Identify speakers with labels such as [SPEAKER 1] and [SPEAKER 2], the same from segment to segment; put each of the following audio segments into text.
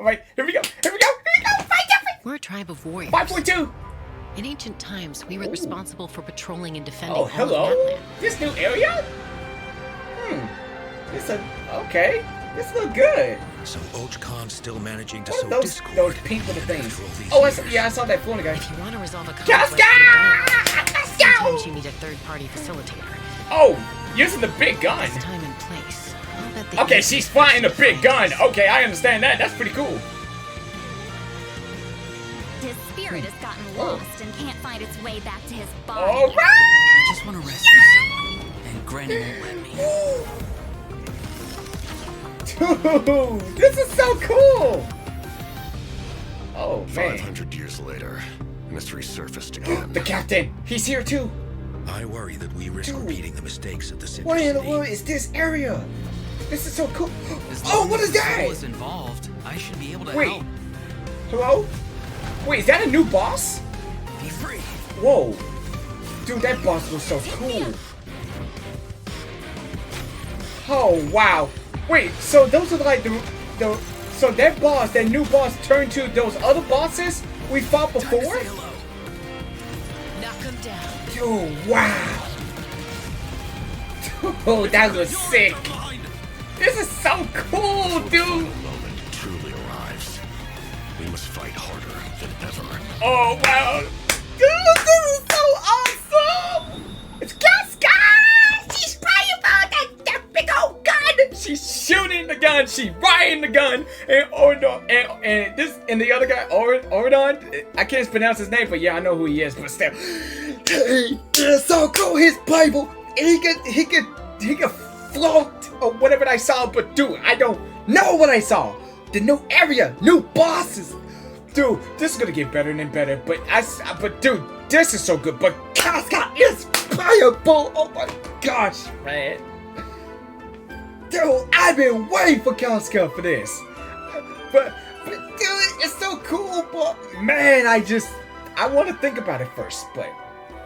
[SPEAKER 1] Alright, here we go. Here we go. Fight.
[SPEAKER 2] We're a tribe of warriors.
[SPEAKER 1] 5.2.
[SPEAKER 2] In ancient times, we were responsible for patrolling and defending
[SPEAKER 1] Oh,
[SPEAKER 2] all of
[SPEAKER 1] hello.
[SPEAKER 2] Natlan.
[SPEAKER 1] This new area? Okay. This look good.
[SPEAKER 3] So Khan's still managing to
[SPEAKER 1] What
[SPEAKER 3] sow
[SPEAKER 1] are
[SPEAKER 3] discord.
[SPEAKER 1] those pink little things?
[SPEAKER 3] after all these
[SPEAKER 1] Oh,
[SPEAKER 3] years.
[SPEAKER 1] I saw that floating guy.
[SPEAKER 2] If you want to resolve a conflict,
[SPEAKER 1] CHASCA! Let's go!
[SPEAKER 2] sometimes you need a third-party facilitator.
[SPEAKER 1] Oh, using the big gun.
[SPEAKER 2] It's time and place. I'll bet they
[SPEAKER 1] Okay,
[SPEAKER 2] can
[SPEAKER 1] she's
[SPEAKER 2] fix
[SPEAKER 1] flying a
[SPEAKER 2] your
[SPEAKER 1] big gun.
[SPEAKER 2] plans.
[SPEAKER 1] Okay, I understand that. That's pretty cool.
[SPEAKER 4] His spirit has gotten lost and can't find its way back to his body.
[SPEAKER 1] All
[SPEAKER 5] I
[SPEAKER 1] right.
[SPEAKER 5] just want to rescue someone, and Granny won't let me.
[SPEAKER 1] Dude, this is so cool. Oh, man.
[SPEAKER 3] 500 years later, and it's resurfaced again.
[SPEAKER 1] The captain, he's here too.
[SPEAKER 3] I worry that we risk
[SPEAKER 1] Dude.
[SPEAKER 3] repeating the mistakes of the Cinder
[SPEAKER 1] What in the
[SPEAKER 3] City.
[SPEAKER 1] world is this area? This is so cool.
[SPEAKER 5] As
[SPEAKER 1] Oh,
[SPEAKER 5] long
[SPEAKER 1] what
[SPEAKER 5] as
[SPEAKER 1] is
[SPEAKER 5] the soul
[SPEAKER 1] that?
[SPEAKER 5] is involved, I should be able to
[SPEAKER 1] Wait.
[SPEAKER 5] help.
[SPEAKER 1] Hello? Wait, is that a new boss?
[SPEAKER 5] Be free.
[SPEAKER 1] Whoa. Dude, that boss was so cool. Oh, wow. Wait, so those are like so that boss, that new boss turned to those other bosses we fought
[SPEAKER 5] Time to
[SPEAKER 1] before?
[SPEAKER 5] say hello.
[SPEAKER 2] Knock him down.
[SPEAKER 1] Dude, wow. Oh, that was sick. This is so cool, dude.
[SPEAKER 3] The moment truly arrives. We must fight harder than ever.
[SPEAKER 1] Oh, wow. Dude, this is so awesome. It's CHASCA. She's playable. That big old gun. She's shooting the gun. She's riding the gun. And and the other guy, Ordon. I can't pronounce his name, but yeah, I know who he is. But still, it's so cool. He's playable. He could float or whatever I saw. But dude, I don't know what I saw. The new area, new bosses. Dude, this is gonna get better and better. But dude, this is so good. But CHASCA is playable. Oh my gosh, man. Dude, I've been waiting for CHASCA for this. But dude, it's so cool. But man, I want to think about it first. But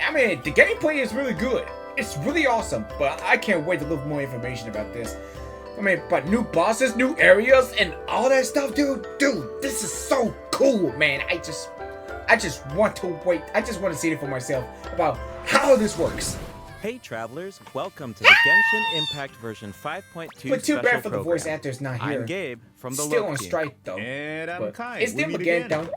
[SPEAKER 1] I mean, the gameplay is really good. It's really awesome. But I can't wait to look more information about this. I mean, but new bosses, new areas, and all that stuff, dude. Dude, this is so cool, man. I just want to wait. I just want to see it for myself about how this works.
[SPEAKER 6] Hey travelers, welcome to the Genshin Impact version 5.2
[SPEAKER 1] But too
[SPEAKER 6] special
[SPEAKER 1] bad for the
[SPEAKER 6] program.
[SPEAKER 1] voice actor's not here.
[SPEAKER 6] I'm Gabe from the
[SPEAKER 1] Still
[SPEAKER 6] Low
[SPEAKER 1] on
[SPEAKER 6] team.
[SPEAKER 1] strike though.
[SPEAKER 7] And I'm
[SPEAKER 1] But
[SPEAKER 7] Kai.
[SPEAKER 1] it's
[SPEAKER 7] We
[SPEAKER 1] them
[SPEAKER 7] meet
[SPEAKER 1] again, though.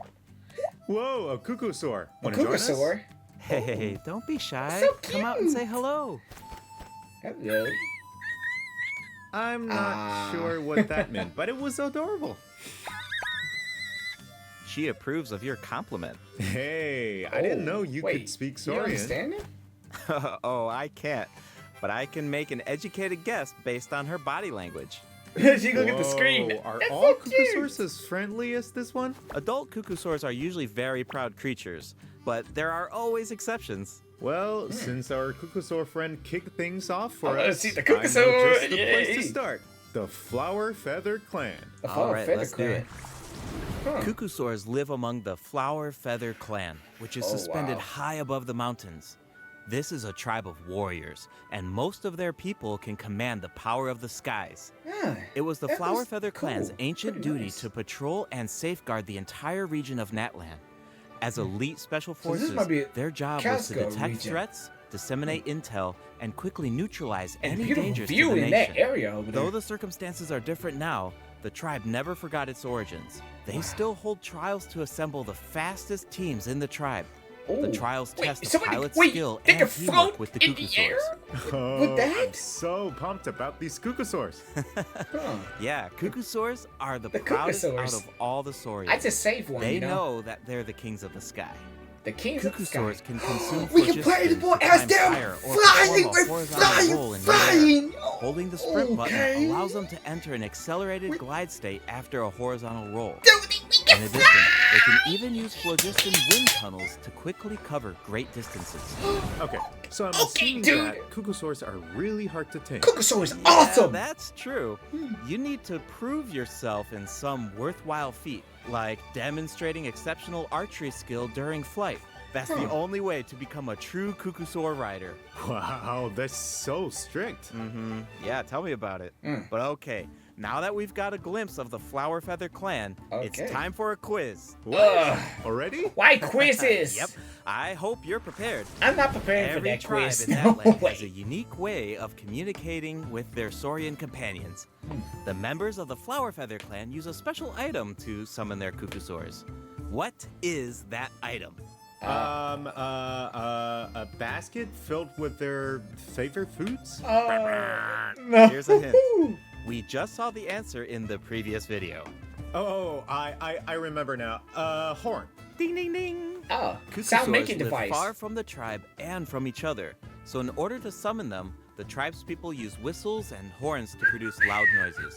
[SPEAKER 7] Whoa, a cuckoosaur.
[SPEAKER 1] A
[SPEAKER 7] Wanna join us?
[SPEAKER 1] Cuckoosaur.
[SPEAKER 6] Hey, don't be shy.
[SPEAKER 1] So
[SPEAKER 6] Come out and
[SPEAKER 1] cute.
[SPEAKER 6] say hello.
[SPEAKER 1] Hello.
[SPEAKER 7] I'm not sure what that meant, but it was adorable.
[SPEAKER 6] She approves of your compliment.
[SPEAKER 7] Hey, I didn't know you
[SPEAKER 1] Wait,
[SPEAKER 7] could speak
[SPEAKER 1] You
[SPEAKER 7] Saurian.
[SPEAKER 1] understand it?
[SPEAKER 6] Oh, I can't. But I can make an educated guess based on her body language.
[SPEAKER 1] She look at the screen.
[SPEAKER 7] Whoa, Are
[SPEAKER 1] That's
[SPEAKER 7] all
[SPEAKER 1] so cute.
[SPEAKER 7] cuckoosaurs as friendly as this one?
[SPEAKER 6] Adult cuckoosaurs are usually very proud creatures, but there are always exceptions.
[SPEAKER 7] Well, since our cuckoosaur friend kicked things off for
[SPEAKER 1] I wanna
[SPEAKER 7] us,
[SPEAKER 1] see the
[SPEAKER 7] I know
[SPEAKER 1] cuckoosaur,
[SPEAKER 7] just the place
[SPEAKER 1] yay.
[SPEAKER 7] to start. The Flower Feather Clan.
[SPEAKER 1] The
[SPEAKER 6] All
[SPEAKER 1] Flower
[SPEAKER 6] right,
[SPEAKER 1] Feather
[SPEAKER 6] let's do
[SPEAKER 1] Clan.
[SPEAKER 6] it.
[SPEAKER 1] Huh.
[SPEAKER 6] Cuckoosaurs live among the Flower Feather Clan, which is
[SPEAKER 1] Oh,
[SPEAKER 6] suspended
[SPEAKER 1] wow.
[SPEAKER 6] high above the mountains. This is a tribe of warriors, and most of their people can command the power of the skies.
[SPEAKER 1] Yeah,
[SPEAKER 6] It was the
[SPEAKER 1] that
[SPEAKER 6] Flower
[SPEAKER 1] was
[SPEAKER 6] Feather Clan's
[SPEAKER 1] cool.
[SPEAKER 6] ancient
[SPEAKER 1] Pretty
[SPEAKER 6] duty
[SPEAKER 1] nice.
[SPEAKER 6] to patrol and safeguard the entire region of Natlan. As elite special
[SPEAKER 1] So this
[SPEAKER 6] forces,
[SPEAKER 1] might be
[SPEAKER 6] their job was to
[SPEAKER 1] CHASCA
[SPEAKER 6] detect
[SPEAKER 1] region.
[SPEAKER 6] threats, disseminate intel, and quickly neutralize
[SPEAKER 1] and
[SPEAKER 6] any
[SPEAKER 1] beautiful
[SPEAKER 6] dangers to
[SPEAKER 1] view
[SPEAKER 6] the
[SPEAKER 1] in
[SPEAKER 6] nation.
[SPEAKER 1] that area over there.
[SPEAKER 6] Though the circumstances are different now, the tribe never forgot its origins. They still hold trials to assemble the fastest teams in the tribe. The
[SPEAKER 1] Ooh.
[SPEAKER 6] trials
[SPEAKER 1] Wait,
[SPEAKER 6] test the
[SPEAKER 1] somebody-
[SPEAKER 6] pilot's
[SPEAKER 1] wait,
[SPEAKER 6] skill
[SPEAKER 1] they
[SPEAKER 6] and
[SPEAKER 1] can
[SPEAKER 6] teamwork
[SPEAKER 1] float
[SPEAKER 6] with the
[SPEAKER 1] in the air?
[SPEAKER 6] cuckoosaurs.
[SPEAKER 7] Oh,
[SPEAKER 1] that?
[SPEAKER 7] I'm so pumped about these cuckoosaurs.
[SPEAKER 1] Huh.
[SPEAKER 6] Yeah, cuckoosaurs are the
[SPEAKER 1] The
[SPEAKER 6] proudest out
[SPEAKER 1] cuckoosaurs.
[SPEAKER 6] of all the saurians.
[SPEAKER 1] I just saved one.
[SPEAKER 6] They
[SPEAKER 1] you
[SPEAKER 6] know that they're the kings of the sky.
[SPEAKER 1] The kings of the sky.
[SPEAKER 6] Cuckoosaurs can consume
[SPEAKER 1] We can play the
[SPEAKER 6] phlogiston
[SPEAKER 1] ball
[SPEAKER 6] to
[SPEAKER 1] as
[SPEAKER 6] climb
[SPEAKER 1] them
[SPEAKER 6] higher or
[SPEAKER 1] flying.
[SPEAKER 6] perform a
[SPEAKER 1] We're
[SPEAKER 6] horizontal roll in
[SPEAKER 1] flying.
[SPEAKER 6] midair. Holding the sprint button
[SPEAKER 1] Okay.
[SPEAKER 6] allows them to enter an accelerated glide state after a horizontal roll.
[SPEAKER 1] Dude, we
[SPEAKER 6] In
[SPEAKER 1] can
[SPEAKER 6] addition,
[SPEAKER 1] fly.
[SPEAKER 6] they can even use phlogiston wind tunnels to quickly cover great distances.
[SPEAKER 7] Okay, so I'm
[SPEAKER 1] Okay,
[SPEAKER 7] assuming
[SPEAKER 1] dude.
[SPEAKER 7] that cuckoosaurs are really hard to tame.
[SPEAKER 1] Cuckoosaur is
[SPEAKER 6] Yeah,
[SPEAKER 1] awesome.
[SPEAKER 6] that's true. You need to prove yourself in some worthwhile feat, like demonstrating exceptional archery skill during flight. That's the only way to become a true cuckoosaur rider.
[SPEAKER 7] Wow, that's so strict.
[SPEAKER 6] Yeah, tell me about it. But okay, Now that we've got a glimpse of the Flower Feather clan,
[SPEAKER 1] Okay.
[SPEAKER 6] it's time for a quiz.
[SPEAKER 1] Ugh.
[SPEAKER 7] Already?
[SPEAKER 1] Why quizzes?
[SPEAKER 6] Yep, I hope you're prepared.
[SPEAKER 1] I'm not prepared for
[SPEAKER 6] Every
[SPEAKER 1] that
[SPEAKER 6] tribe
[SPEAKER 1] quiz.
[SPEAKER 6] in that
[SPEAKER 1] No
[SPEAKER 6] land has a
[SPEAKER 1] way.
[SPEAKER 6] unique way of communicating with their Saurian companions. The members of the Flower Feather clan use a special item to summon their Cucusaurs. What is that item?
[SPEAKER 7] A basket filled with their favorite foods?
[SPEAKER 1] No.
[SPEAKER 6] Here's a hint. We just saw the answer in the previous video.
[SPEAKER 7] Oh, I remember now. Horn.
[SPEAKER 6] Ding ding ding!
[SPEAKER 1] Oh,
[SPEAKER 6] Cucusaurs
[SPEAKER 1] sound making
[SPEAKER 6] live
[SPEAKER 1] device.
[SPEAKER 6] far from the tribe and from each other. So in order to summon them, the tribe's people use whistles and horns to produce loud noises.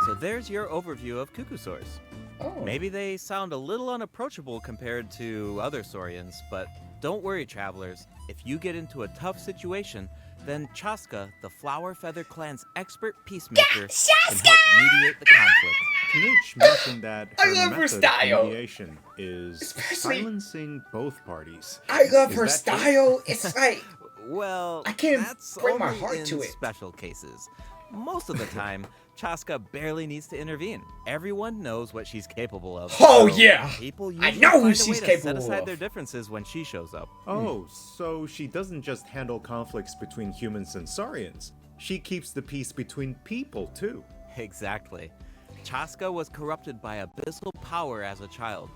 [SPEAKER 6] So there's your overview of Cucusaurs.
[SPEAKER 1] Oh.
[SPEAKER 6] Maybe they sound a little unapproachable compared to other Saurians, but don't worry, travelers. If you get into a tough situation, then CHASCA, the Flower Feather clan's expert peacemaker, can help mediate the conflict.
[SPEAKER 7] Knooch mentioned that
[SPEAKER 1] I
[SPEAKER 7] her
[SPEAKER 1] love her
[SPEAKER 7] method of
[SPEAKER 1] style.
[SPEAKER 7] mediation is
[SPEAKER 1] Especially-
[SPEAKER 7] silencing both parties.
[SPEAKER 1] I love
[SPEAKER 7] Is
[SPEAKER 1] her
[SPEAKER 7] that true?
[SPEAKER 1] style. It's like
[SPEAKER 6] Well,
[SPEAKER 1] I can't
[SPEAKER 6] that's
[SPEAKER 1] bring my
[SPEAKER 6] only
[SPEAKER 1] heart
[SPEAKER 6] in
[SPEAKER 1] to it.
[SPEAKER 6] special cases. Most of the time, CHASCA barely needs to intervene. Everyone knows what she's capable of.
[SPEAKER 1] Oh,
[SPEAKER 6] so
[SPEAKER 1] yeah.
[SPEAKER 6] People
[SPEAKER 1] I
[SPEAKER 6] usually
[SPEAKER 1] know who
[SPEAKER 6] find a
[SPEAKER 1] she's
[SPEAKER 6] way to
[SPEAKER 1] capable
[SPEAKER 6] set aside
[SPEAKER 1] of.
[SPEAKER 6] their differences when she shows up.
[SPEAKER 7] Oh, so she doesn't just handle conflicts between humans and Saurians. She keeps the peace between people, too.
[SPEAKER 6] Exactly. CHASCA was corrupted by abyssal power as a child,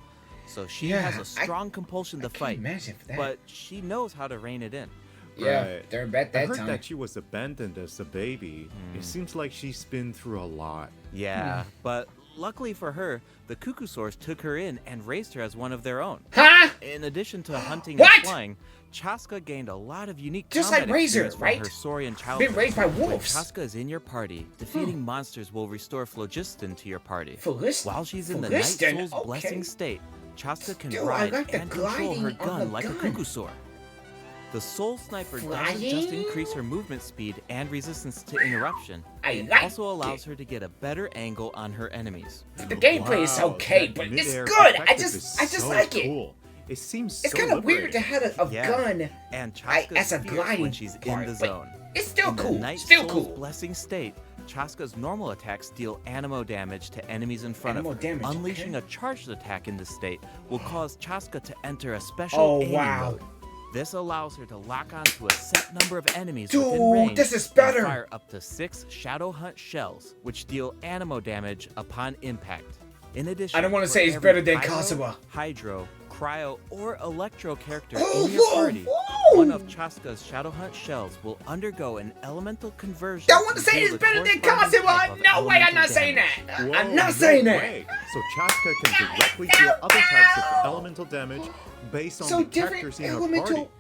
[SPEAKER 6] so she
[SPEAKER 1] Yeah,
[SPEAKER 6] has a strong compulsion to
[SPEAKER 1] can't
[SPEAKER 6] fight.
[SPEAKER 1] imagine that.
[SPEAKER 6] But she knows how to rein it in.
[SPEAKER 1] yeah,
[SPEAKER 7] Right.
[SPEAKER 1] they're about
[SPEAKER 7] I
[SPEAKER 1] that
[SPEAKER 7] heard
[SPEAKER 1] time.
[SPEAKER 7] that she was abandoned as a baby. It seems like she's been through a lot.
[SPEAKER 6] Yeah, but luckily for her, the Cucusaurs took her in and raised her as one of their own.
[SPEAKER 1] Huh?
[SPEAKER 6] In addition to hunting
[SPEAKER 1] What?
[SPEAKER 6] and flying, CHASCA gained a lot of unique
[SPEAKER 1] Just
[SPEAKER 6] combat
[SPEAKER 1] like Razor,
[SPEAKER 6] experience from
[SPEAKER 1] right?
[SPEAKER 6] her Saurian childhood.
[SPEAKER 1] Been raised by
[SPEAKER 6] When
[SPEAKER 1] wolves.
[SPEAKER 6] CHASCA is in your party, defeating monsters will restore phlogiston to your party. While she's in the Night
[SPEAKER 1] Phlogiston?
[SPEAKER 6] Soul's
[SPEAKER 1] Okay.
[SPEAKER 6] blessing state, CHASCA can
[SPEAKER 1] Dude, I
[SPEAKER 6] ride
[SPEAKER 1] like the
[SPEAKER 6] and control her
[SPEAKER 1] gliding on
[SPEAKER 6] gun
[SPEAKER 1] the
[SPEAKER 6] like a
[SPEAKER 1] gun.
[SPEAKER 6] Cucusaur. The Soul Sniper doesn't
[SPEAKER 1] Flying?
[SPEAKER 6] just increase her movement speed and resistance to interruption,
[SPEAKER 1] I
[SPEAKER 6] it
[SPEAKER 1] like
[SPEAKER 6] also allows
[SPEAKER 1] it.
[SPEAKER 6] her to get a better angle on her enemies.
[SPEAKER 1] The gameplay is
[SPEAKER 7] Wow,
[SPEAKER 1] okay,
[SPEAKER 7] that
[SPEAKER 1] but it's
[SPEAKER 7] mid-air
[SPEAKER 1] good. I
[SPEAKER 7] perspective
[SPEAKER 1] just
[SPEAKER 7] is so
[SPEAKER 1] like it.
[SPEAKER 7] cool. It seems
[SPEAKER 1] It's
[SPEAKER 7] so
[SPEAKER 1] kind of weird to
[SPEAKER 7] liberating.
[SPEAKER 1] have a
[SPEAKER 6] Yeah.
[SPEAKER 1] gun
[SPEAKER 6] And
[SPEAKER 1] I-
[SPEAKER 6] CHASCA's
[SPEAKER 1] as a
[SPEAKER 6] fierce
[SPEAKER 1] gliding
[SPEAKER 6] when she's
[SPEAKER 1] part,
[SPEAKER 6] in the
[SPEAKER 1] but
[SPEAKER 6] zone.
[SPEAKER 1] it's still
[SPEAKER 6] In
[SPEAKER 1] cool.
[SPEAKER 6] the Night
[SPEAKER 1] Still
[SPEAKER 6] Soul's
[SPEAKER 1] cool.
[SPEAKER 6] blessing state, CHASCA's normal attacks deal anemo damage to enemies in front
[SPEAKER 1] Anemo
[SPEAKER 6] of her.
[SPEAKER 1] damage,
[SPEAKER 6] Unleashing
[SPEAKER 1] okay.
[SPEAKER 6] a charged attack in this state will cause CHASCA to enter a special
[SPEAKER 1] Oh,
[SPEAKER 6] aiming
[SPEAKER 1] wow.
[SPEAKER 6] mode. This allows her to lock onto a set number of enemies
[SPEAKER 1] Dude,
[SPEAKER 6] within range
[SPEAKER 1] this is
[SPEAKER 6] and
[SPEAKER 1] better.
[SPEAKER 6] fire up to 6 Shadow Hunt shells, which deal anemo damage upon impact. In addition,
[SPEAKER 1] I don't wanna
[SPEAKER 6] for
[SPEAKER 1] say it's
[SPEAKER 6] every
[SPEAKER 1] better than
[SPEAKER 6] pyro,
[SPEAKER 1] Kazuha.
[SPEAKER 6] Hydro, Cryo, or Electro character
[SPEAKER 1] Oh,
[SPEAKER 6] in your
[SPEAKER 1] whoa,
[SPEAKER 6] party,
[SPEAKER 1] whoa.
[SPEAKER 6] one of CHASCA's Shadow Hunt shells will undergo an elemental conversion.
[SPEAKER 1] Don't want to say
[SPEAKER 6] deal
[SPEAKER 1] it's
[SPEAKER 6] the
[SPEAKER 1] better than
[SPEAKER 6] corresponding type
[SPEAKER 1] Kazuha.
[SPEAKER 6] of
[SPEAKER 1] No way, I'm
[SPEAKER 6] elemental
[SPEAKER 1] not saying
[SPEAKER 6] damage.
[SPEAKER 1] that.
[SPEAKER 7] Whoa,
[SPEAKER 1] I'm not
[SPEAKER 7] no
[SPEAKER 1] saying that.
[SPEAKER 7] way. So Chaska can directly deal other types of elemental damage based on
[SPEAKER 1] So
[SPEAKER 7] the
[SPEAKER 1] different
[SPEAKER 7] characters in her
[SPEAKER 1] elemental
[SPEAKER 7] party.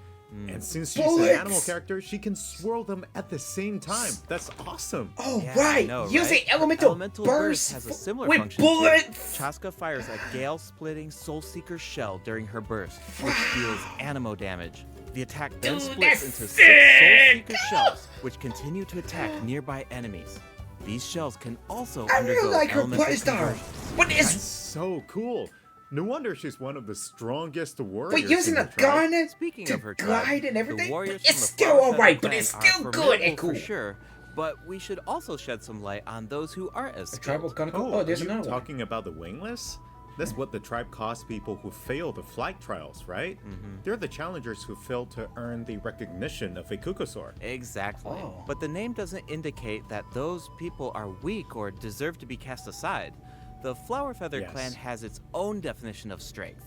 [SPEAKER 7] And since she's
[SPEAKER 1] bullets.
[SPEAKER 7] an animal character, she can swirl them at the same time. That's awesome.
[SPEAKER 1] Oh,
[SPEAKER 6] Yeah, I
[SPEAKER 1] right.
[SPEAKER 6] know,
[SPEAKER 1] Using
[SPEAKER 6] right?
[SPEAKER 1] elemental
[SPEAKER 6] Burst
[SPEAKER 1] burst
[SPEAKER 6] has a similar
[SPEAKER 1] with
[SPEAKER 6] function
[SPEAKER 1] bullets.
[SPEAKER 6] Too. Chaska fires a gale-splitting Soul Seeker shell during her burst, which deals anemo damage. The attack then
[SPEAKER 1] Dude,
[SPEAKER 6] splits
[SPEAKER 1] that's
[SPEAKER 6] into 6
[SPEAKER 1] sick!
[SPEAKER 6] Soul Seeker shells, which continue to attack nearby enemies. These shells can also
[SPEAKER 1] I
[SPEAKER 6] undergo
[SPEAKER 1] really like her
[SPEAKER 6] elemental
[SPEAKER 1] playstyle.
[SPEAKER 6] conversions.
[SPEAKER 1] But
[SPEAKER 7] That's
[SPEAKER 1] it's
[SPEAKER 7] so cool. No wonder she's one of the strongest warriors.
[SPEAKER 1] but using
[SPEAKER 7] in
[SPEAKER 1] a
[SPEAKER 7] the tribe.
[SPEAKER 1] gun
[SPEAKER 6] Speaking
[SPEAKER 1] to
[SPEAKER 6] of her tribe,
[SPEAKER 1] glide and
[SPEAKER 6] the
[SPEAKER 1] everything,
[SPEAKER 6] warriors
[SPEAKER 1] but it's
[SPEAKER 6] from the
[SPEAKER 1] still
[SPEAKER 6] Flower Feather
[SPEAKER 1] alright. But
[SPEAKER 6] clan
[SPEAKER 1] it's
[SPEAKER 6] are
[SPEAKER 1] still good and
[SPEAKER 6] formidable
[SPEAKER 1] cool.
[SPEAKER 6] for sure. But we should also shed some light on those who aren't as
[SPEAKER 1] A tribal
[SPEAKER 6] skilled.
[SPEAKER 1] conical.
[SPEAKER 7] Oh,
[SPEAKER 1] Oh, there's
[SPEAKER 7] are you
[SPEAKER 1] another one.
[SPEAKER 7] talking about the wingless? That's what the tribe calls people who fail the flight trials, right? They're the challengers who fail to earn the recognition of a Cucusaur.
[SPEAKER 6] Exactly.
[SPEAKER 1] Oh.
[SPEAKER 6] But the name doesn't indicate that those people are weak or deserve to be cast aside. The Flower Feather
[SPEAKER 7] Yes.
[SPEAKER 6] clan has its own definition of strength.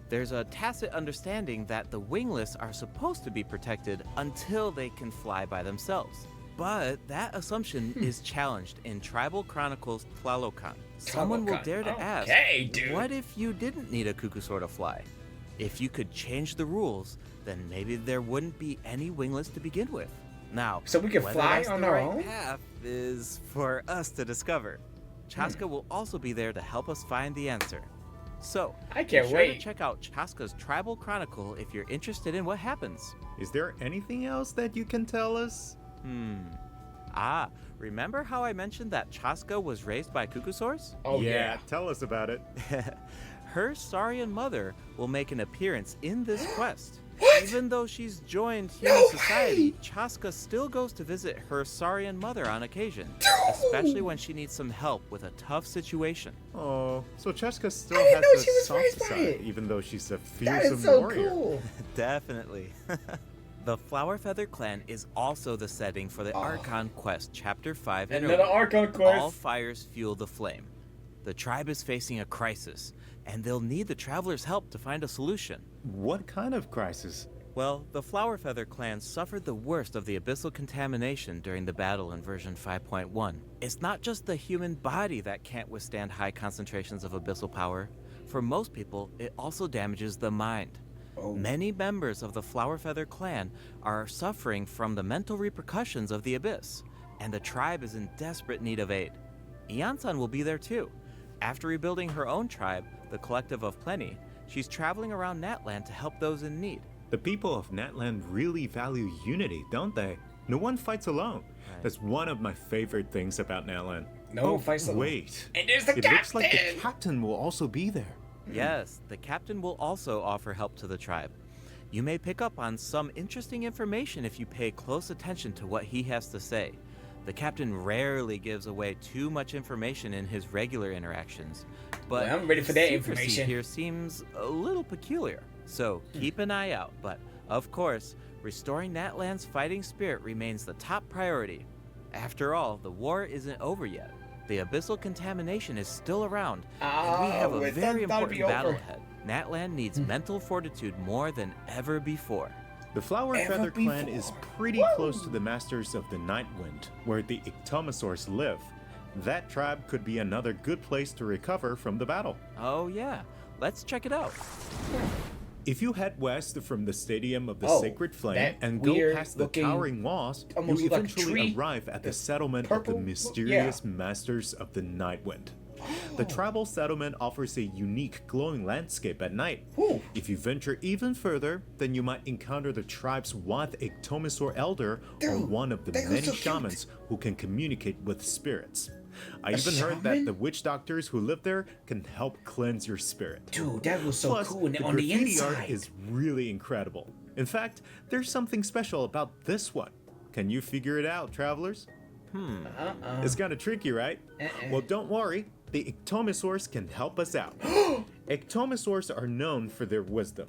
[SPEAKER 6] There's a tacit understanding that the wingless are supposed to be protected until they can fly by themselves. But that assumption is challenged in Tribal Chronicles Tlalocan. Someone will
[SPEAKER 1] Tlalocan.
[SPEAKER 6] dare to ask,
[SPEAKER 1] Okay, dude.
[SPEAKER 6] what if you didn't need a Cucusaur to fly? If you could change the rules, then maybe there wouldn't be any wingless to begin with. Now,
[SPEAKER 1] So we can
[SPEAKER 6] whether
[SPEAKER 1] fly
[SPEAKER 6] that's
[SPEAKER 1] on
[SPEAKER 6] the
[SPEAKER 1] our
[SPEAKER 6] right
[SPEAKER 1] own?
[SPEAKER 6] path is for us to discover. Chaska will also be there to help us find the answer. So,
[SPEAKER 1] I can't
[SPEAKER 6] be sure
[SPEAKER 1] wait.
[SPEAKER 6] to check out Chaska's Tribal Chronicle if you're interested in what happens.
[SPEAKER 7] Is there anything else that you can tell us?
[SPEAKER 6] Remember how I mentioned that Chaska was raised by Cucusaurs?
[SPEAKER 1] Oh yeah.
[SPEAKER 7] Tell us about it.
[SPEAKER 6] Her Saurian mother will make an appearance in this quest. Even though she's joined human society, Chaska still goes to visit her Saurian mother on occasion, especially when she needs some help with a tough situation.
[SPEAKER 7] Oh, so Chaska still
[SPEAKER 1] I didn't know
[SPEAKER 7] has
[SPEAKER 1] she
[SPEAKER 7] a
[SPEAKER 1] was
[SPEAKER 7] soft
[SPEAKER 1] raised by
[SPEAKER 7] side,
[SPEAKER 1] it.
[SPEAKER 7] even though she's a
[SPEAKER 1] That
[SPEAKER 7] fearsome
[SPEAKER 1] is so
[SPEAKER 7] warrior.
[SPEAKER 1] cool.
[SPEAKER 6] Definitely. The Flower Feather Clan is also the setting for the Archon Quest Chapter 5
[SPEAKER 1] Another
[SPEAKER 6] interlude.
[SPEAKER 1] Archon quest.
[SPEAKER 6] All fires fuel the flame. The tribe is facing a crisis, and they'll need the travelers' help to find a solution.
[SPEAKER 7] What kind of crisis?
[SPEAKER 6] Well, the Flower Feather Clan suffered the worst of the abyssal contamination during the battle in version 5.1. It's not just the human body that can't withstand high concentrations of abyssal power. For most people, it also damages the mind. Many members of the Flower Feather Clan are suffering from the mental repercussions of the abyss, and the tribe is in desperate need of aid. Iansan will be there too. After rebuilding her own tribe, the Collective of Plenty, she's traveling around Natland to help those in need.
[SPEAKER 7] The people of Natland really value unity, don't they? No one fights alone. That's one of my favorite things about Natland.
[SPEAKER 1] No one fights alone.
[SPEAKER 7] Wait.
[SPEAKER 1] And there's the
[SPEAKER 7] It
[SPEAKER 1] captain.
[SPEAKER 7] looks like the captain will also be there.
[SPEAKER 6] Yes, the captain will also offer help to the tribe. You may pick up on some interesting information if you pay close attention to what he has to say. The captain rarely gives away too much information in his regular interactions, but
[SPEAKER 1] Well, I'm ready for that
[SPEAKER 6] secrecy
[SPEAKER 1] information.
[SPEAKER 6] here seems a little peculiar. So keep an eye out, but of course, restoring Natland's fighting spirit remains the top priority. After all, the war isn't over yet. The abyssal contamination is still around, and we have a
[SPEAKER 1] it
[SPEAKER 6] very
[SPEAKER 1] thought it'd be
[SPEAKER 6] important battle
[SPEAKER 1] over.
[SPEAKER 6] ahead. Natland needs mental fortitude more than ever before.
[SPEAKER 7] The Flower
[SPEAKER 1] Ever
[SPEAKER 7] Feather Clan
[SPEAKER 1] before.
[SPEAKER 7] is pretty close to the Masters of the Night Wind, where the Ictomosaurs live. That tribe could be another good place to recover from the battle.
[SPEAKER 6] Oh yeah, let's check it out.
[SPEAKER 7] If you head west from the Stadium of the
[SPEAKER 1] Oh,
[SPEAKER 7] Sacred Flame
[SPEAKER 1] that
[SPEAKER 7] and go
[SPEAKER 1] weird
[SPEAKER 7] past the
[SPEAKER 1] looking-
[SPEAKER 7] towering walls, you
[SPEAKER 1] almost like a
[SPEAKER 7] eventually
[SPEAKER 1] tree.
[SPEAKER 7] arrive at the
[SPEAKER 1] That's
[SPEAKER 7] settlement of
[SPEAKER 1] purple.
[SPEAKER 7] the mysterious Masters of the Night Wind. The tribal settlement offers a unique glowing landscape at night.
[SPEAKER 1] Ooh.
[SPEAKER 7] If you venture even further, then you might encounter the tribe's Wath Ictomosaur Elder, or
[SPEAKER 1] Dude,
[SPEAKER 7] one of the
[SPEAKER 1] that was
[SPEAKER 7] many
[SPEAKER 1] so cute.
[SPEAKER 7] shamans who can communicate with spirits. I
[SPEAKER 1] A
[SPEAKER 7] even heard that
[SPEAKER 1] shaman?
[SPEAKER 7] the witch doctors who live there can help cleanse your spirit.
[SPEAKER 1] Dude, that was so
[SPEAKER 7] Plus,
[SPEAKER 1] cool. And
[SPEAKER 7] the
[SPEAKER 1] on the
[SPEAKER 7] graffiti
[SPEAKER 1] inside.
[SPEAKER 7] art is really incredible. In fact, there's something special about this one. Can you figure it out, travelers? It's kind of tricky, right? Well, don't worry. The Ictomosaurs can help us out. Ictomosaurs are known for their wisdom.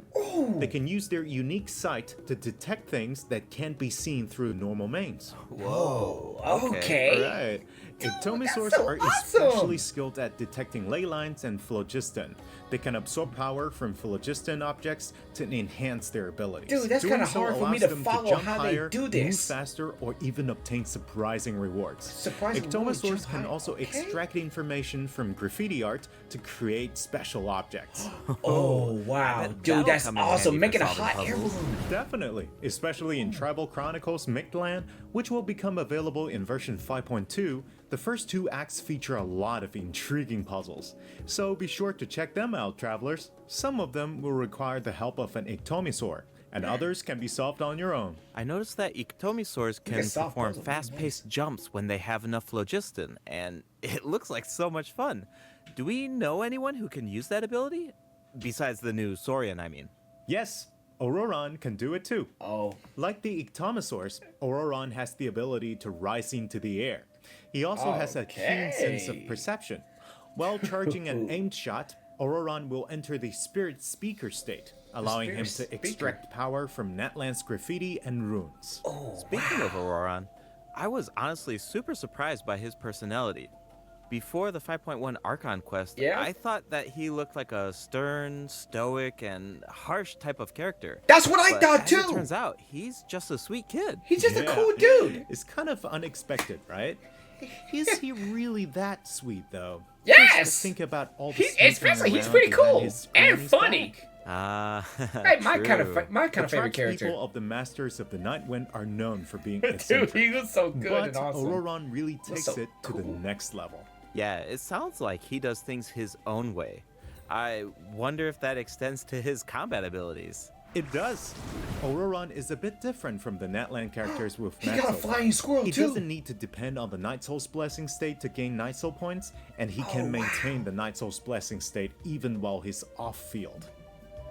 [SPEAKER 7] They can use their unique sight to detect things that can't be seen through normal means.
[SPEAKER 1] Whoa.
[SPEAKER 6] Okay.
[SPEAKER 1] Okay.
[SPEAKER 7] Right. Ictomosaurs
[SPEAKER 1] that's so
[SPEAKER 7] are
[SPEAKER 1] awesome.
[SPEAKER 7] especially skilled at detecting ley lines and phlogiston. They can absorb power from phlogiston objects to enhance their abilities.
[SPEAKER 1] Dude, that's
[SPEAKER 7] Doing
[SPEAKER 1] kinda
[SPEAKER 7] so
[SPEAKER 1] hard for me
[SPEAKER 7] allows
[SPEAKER 1] to
[SPEAKER 7] them
[SPEAKER 1] follow
[SPEAKER 7] jump
[SPEAKER 1] how they
[SPEAKER 7] higher,
[SPEAKER 1] do
[SPEAKER 7] move
[SPEAKER 1] this.
[SPEAKER 7] faster, or even obtain surprising rewards.
[SPEAKER 1] Surprising rewards,
[SPEAKER 7] Ictomosaurs
[SPEAKER 1] jump
[SPEAKER 7] can
[SPEAKER 1] high,
[SPEAKER 7] also
[SPEAKER 1] okay.
[SPEAKER 7] extract information from graffiti art to create special objects.
[SPEAKER 1] Oh, wow.
[SPEAKER 6] bet
[SPEAKER 1] Dude,
[SPEAKER 6] that'll
[SPEAKER 1] that's
[SPEAKER 6] come in
[SPEAKER 1] awesome.
[SPEAKER 6] handy
[SPEAKER 1] Make it
[SPEAKER 6] for
[SPEAKER 1] a
[SPEAKER 6] solving
[SPEAKER 1] hot air
[SPEAKER 6] puzzles.
[SPEAKER 1] balloon.
[SPEAKER 7] Definitely, especially in Tribal Chronicles Mictlan, which will become available in version 5.2. The first two acts feature a lot of intriguing puzzles, so be sure to check them out, travelers. Some of them will require the help of an Ictomosaur, and others can be solved on your own.
[SPEAKER 6] I noticed that Ictomosaurs can
[SPEAKER 1] solve
[SPEAKER 6] perform
[SPEAKER 1] puzzles,
[SPEAKER 6] fast-paced jumps when they have enough phlogiston, and it looks like so much fun. Do we know anyone who can use that ability? Besides the new Saurian, I mean.
[SPEAKER 7] Yes, Auroron can do it too.
[SPEAKER 1] Oh.
[SPEAKER 7] Like the Ictomosaurs, Auroron has the ability to rise into the air. He also has a keen sense of
[SPEAKER 1] Okay.
[SPEAKER 7] perception. While charging an aimed shot, Auroron will enter the spirit speaker state, allowing him to
[SPEAKER 1] spirit speaker.
[SPEAKER 7] extract power from Natland's graffiti and runes.
[SPEAKER 6] Speaking of Auroron, I was honestly super surprised by his personality. Before the 5.1 Archon quest,
[SPEAKER 1] Yeah?
[SPEAKER 6] I thought that he looked like a stern, stoic, and harsh type of character.
[SPEAKER 1] That's what I
[SPEAKER 6] But
[SPEAKER 1] thought
[SPEAKER 6] as it
[SPEAKER 1] too.
[SPEAKER 6] turns out, he's just a sweet kid.
[SPEAKER 1] He's just a
[SPEAKER 7] Yeah.
[SPEAKER 1] cool dude.
[SPEAKER 7] It's kind of unexpected, right? Is he really that sweet, though?
[SPEAKER 1] Yes!
[SPEAKER 7] Just think about all the
[SPEAKER 1] He's-
[SPEAKER 7] sneaking
[SPEAKER 1] especially he's
[SPEAKER 7] around
[SPEAKER 1] pretty
[SPEAKER 7] behind
[SPEAKER 1] cool
[SPEAKER 7] his
[SPEAKER 1] and
[SPEAKER 7] granny's
[SPEAKER 1] funny.
[SPEAKER 7] back.
[SPEAKER 1] Hey, my kind of
[SPEAKER 6] true.
[SPEAKER 1] my kind
[SPEAKER 7] The
[SPEAKER 1] of favorite
[SPEAKER 7] tribe's
[SPEAKER 1] character.
[SPEAKER 7] people of the Masters of the Night Wind are known for being
[SPEAKER 1] Dude,
[SPEAKER 7] eccentric.
[SPEAKER 1] he was so good
[SPEAKER 7] But
[SPEAKER 1] and awesome.
[SPEAKER 7] Auroron really takes
[SPEAKER 1] so
[SPEAKER 7] it to the
[SPEAKER 1] cool.
[SPEAKER 7] next level.
[SPEAKER 6] Yeah, it sounds like he does things his own way. I wonder if that extends to his combat abilities.
[SPEAKER 7] It does. Auroron is a bit different from the Natland characters with
[SPEAKER 1] He
[SPEAKER 7] Night
[SPEAKER 1] got a
[SPEAKER 7] Soul.
[SPEAKER 1] flying squirrel
[SPEAKER 7] He
[SPEAKER 1] too.
[SPEAKER 7] doesn't need to depend on the Night Soul's blessing state to gain Night Soul points, and he
[SPEAKER 1] Oh,
[SPEAKER 7] can maintain the Night Soul's blessing state even while he's off field.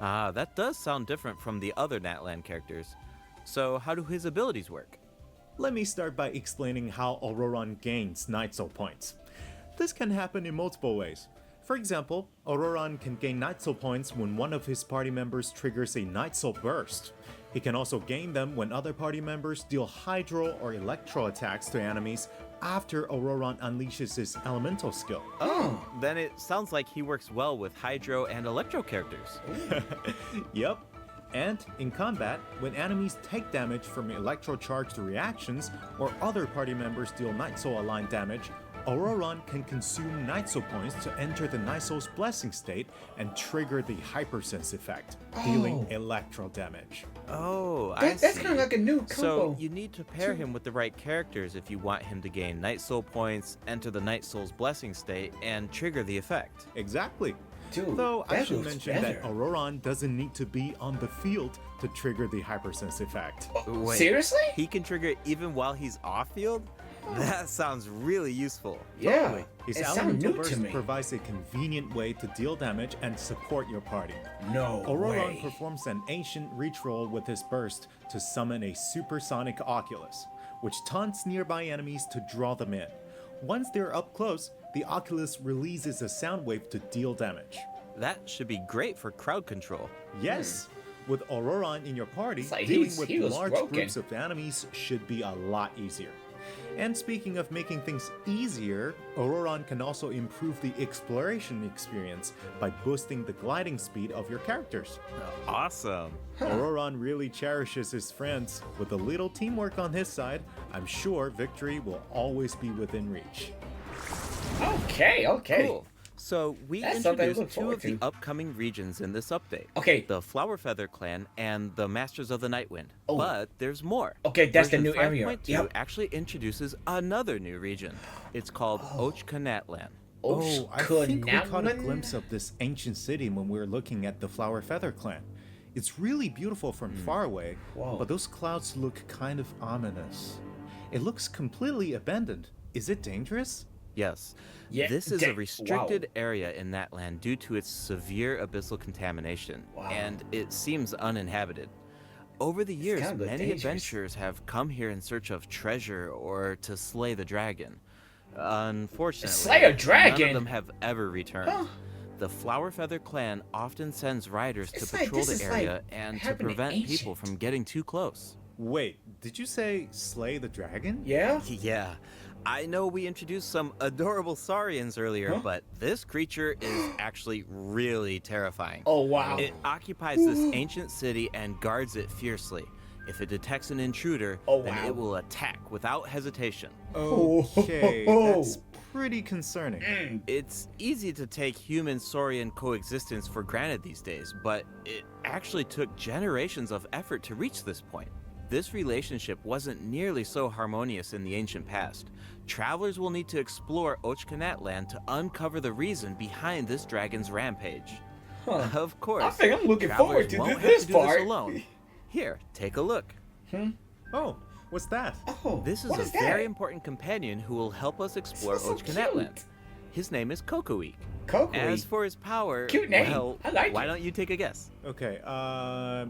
[SPEAKER 6] Ah, that does sound different from the other Natlan characters. So how do his abilities work?
[SPEAKER 7] Let me start by explaining how Auroron gains Night Soul points. This can happen in multiple ways. For example, Auroron can gain Night Soul points when one of his party members triggers a Night Soul burst. He can also gain them when other party members deal Hydro or Electro attacks to enemies after Auroron unleashes his elemental skill.
[SPEAKER 6] Oh, then it sounds like he works well with Hydro and Electro characters.
[SPEAKER 7] Yep. And in combat, when enemies take damage from electro-charged reactions or other party members deal Night Soul aligned damage, Auroron can consume Night Soul points to enter the Night Soul's blessing state and trigger the Hypersense effect, dealing electro damage.
[SPEAKER 6] Oh,
[SPEAKER 1] That's kind of like a new combo.
[SPEAKER 6] So you need to pair him with the right characters if you want him to gain Night Soul points, enter the Night Soul's blessing state, and trigger the effect.
[SPEAKER 7] Exactly.
[SPEAKER 1] Dude,
[SPEAKER 7] Though I
[SPEAKER 1] that
[SPEAKER 7] should
[SPEAKER 1] looks
[SPEAKER 7] mention that
[SPEAKER 1] better.
[SPEAKER 7] Auroron doesn't need to be on the field to trigger the Hypersense effect.
[SPEAKER 6] Wait,
[SPEAKER 1] Seriously?
[SPEAKER 6] He can trigger even while he's off-field? That sounds really useful.
[SPEAKER 1] Yeah.
[SPEAKER 7] His
[SPEAKER 1] It sounds
[SPEAKER 7] elemental
[SPEAKER 1] new to
[SPEAKER 7] burst
[SPEAKER 1] me.
[SPEAKER 7] provides a convenient way to deal damage and support your party.
[SPEAKER 1] No
[SPEAKER 7] Auroron
[SPEAKER 1] way.
[SPEAKER 7] performs an ancient reach roll with his burst to summon a supersonic Oculus, which taunts nearby enemies to draw them in. Once they're up close, the Oculus releases a sound wave to deal damage.
[SPEAKER 6] That should be great for crowd control.
[SPEAKER 7] Yes, with Auroron in your party,
[SPEAKER 1] It's like
[SPEAKER 7] dealing
[SPEAKER 1] he's-
[SPEAKER 7] with
[SPEAKER 1] he was
[SPEAKER 7] large
[SPEAKER 1] broken.
[SPEAKER 7] groups of enemies should be a lot easier. And speaking of making things easier, Auroron can also improve the exploration experience by boosting the gliding speed of your characters.
[SPEAKER 6] Awesome.
[SPEAKER 7] Auroron really cherishes his friends. With a little teamwork on his side, I'm sure victory will always be within reach.
[SPEAKER 1] Okay.
[SPEAKER 6] Cool. So we
[SPEAKER 1] That's something to
[SPEAKER 6] introduced
[SPEAKER 1] look
[SPEAKER 6] two
[SPEAKER 1] forward
[SPEAKER 6] of the
[SPEAKER 1] to.
[SPEAKER 6] upcoming regions in this update.
[SPEAKER 1] Okay.
[SPEAKER 6] The Flower Feather Clan and the Masters of the Nightwind.
[SPEAKER 1] Oh.
[SPEAKER 6] But there's more.
[SPEAKER 1] Okay, that's the
[SPEAKER 6] Version
[SPEAKER 1] new area.
[SPEAKER 6] 5.2
[SPEAKER 1] Yep.
[SPEAKER 6] actually introduces another new region. It's called Ochkanatlan.
[SPEAKER 7] Oh, I think we caught a
[SPEAKER 1] Ochkanatlan?
[SPEAKER 7] glimpse of this ancient city when we were looking at the Flower Feather Clan. It's really beautiful from far away,
[SPEAKER 1] Whoa.
[SPEAKER 7] but those clouds look kind of ominous. It looks completely abandoned. Is it dangerous?
[SPEAKER 6] Yes.
[SPEAKER 1] Yeah,
[SPEAKER 6] This is
[SPEAKER 1] da-
[SPEAKER 6] a restricted
[SPEAKER 1] wow.
[SPEAKER 6] area in that land due to its severe abyssal contamination,
[SPEAKER 1] Wow.
[SPEAKER 6] and it seems uninhabited. Over the years,
[SPEAKER 1] kinda look
[SPEAKER 6] many
[SPEAKER 1] dangerous.
[SPEAKER 6] adventurers have come here in search of treasure or to slay the dragon. Unfortunately,
[SPEAKER 1] Slay a
[SPEAKER 6] none
[SPEAKER 1] dragon?
[SPEAKER 6] of them have ever returned.
[SPEAKER 1] Huh.
[SPEAKER 6] The Flower Feather Clan often sends riders to
[SPEAKER 1] It's like
[SPEAKER 6] patrol
[SPEAKER 1] this
[SPEAKER 6] the
[SPEAKER 1] is like
[SPEAKER 6] area and to
[SPEAKER 1] happening
[SPEAKER 6] prevent people
[SPEAKER 1] ancient.
[SPEAKER 6] from getting too close.
[SPEAKER 7] Wait, did you say slay the dragon?
[SPEAKER 1] Yeah?
[SPEAKER 6] Yeah, I know we introduced some adorable Saurians earlier,
[SPEAKER 1] Huh?
[SPEAKER 6] but this creature is actually really terrifying.
[SPEAKER 1] Oh, wow.
[SPEAKER 6] It occupies this ancient city and guards it fiercely. If it detects an intruder,
[SPEAKER 1] Oh,
[SPEAKER 6] then
[SPEAKER 1] wow.
[SPEAKER 6] it will attack without hesitation.
[SPEAKER 7] Okay,
[SPEAKER 1] Oh.
[SPEAKER 7] that's pretty concerning.
[SPEAKER 6] It's easy to take human-Saurian coexistence for granted these days, but it actually took generations of effort to reach this point. This relationship wasn't nearly so harmonious in the ancient past. Travelers will need to explore Ochkanatlan to uncover the reason behind this dragon's rampage.
[SPEAKER 1] Huh.
[SPEAKER 6] Of course,
[SPEAKER 1] I think I'm looking forward
[SPEAKER 6] travelers
[SPEAKER 1] to
[SPEAKER 6] won't
[SPEAKER 1] this
[SPEAKER 6] have to do
[SPEAKER 1] part.
[SPEAKER 6] this alone. Here, take a look.
[SPEAKER 7] Oh, what's that?
[SPEAKER 1] Oh,
[SPEAKER 6] This is
[SPEAKER 1] what
[SPEAKER 6] a
[SPEAKER 1] is that?
[SPEAKER 6] very important companion who will help us explore
[SPEAKER 1] This is so
[SPEAKER 6] Ochkanatlan.
[SPEAKER 1] cute.
[SPEAKER 6] His name is Kokoweek.
[SPEAKER 1] Kokoweek.
[SPEAKER 6] As for his power,
[SPEAKER 1] Cute name.
[SPEAKER 6] well,
[SPEAKER 1] I like
[SPEAKER 6] why
[SPEAKER 1] it.
[SPEAKER 6] don't you take a guess?
[SPEAKER 7] Okay,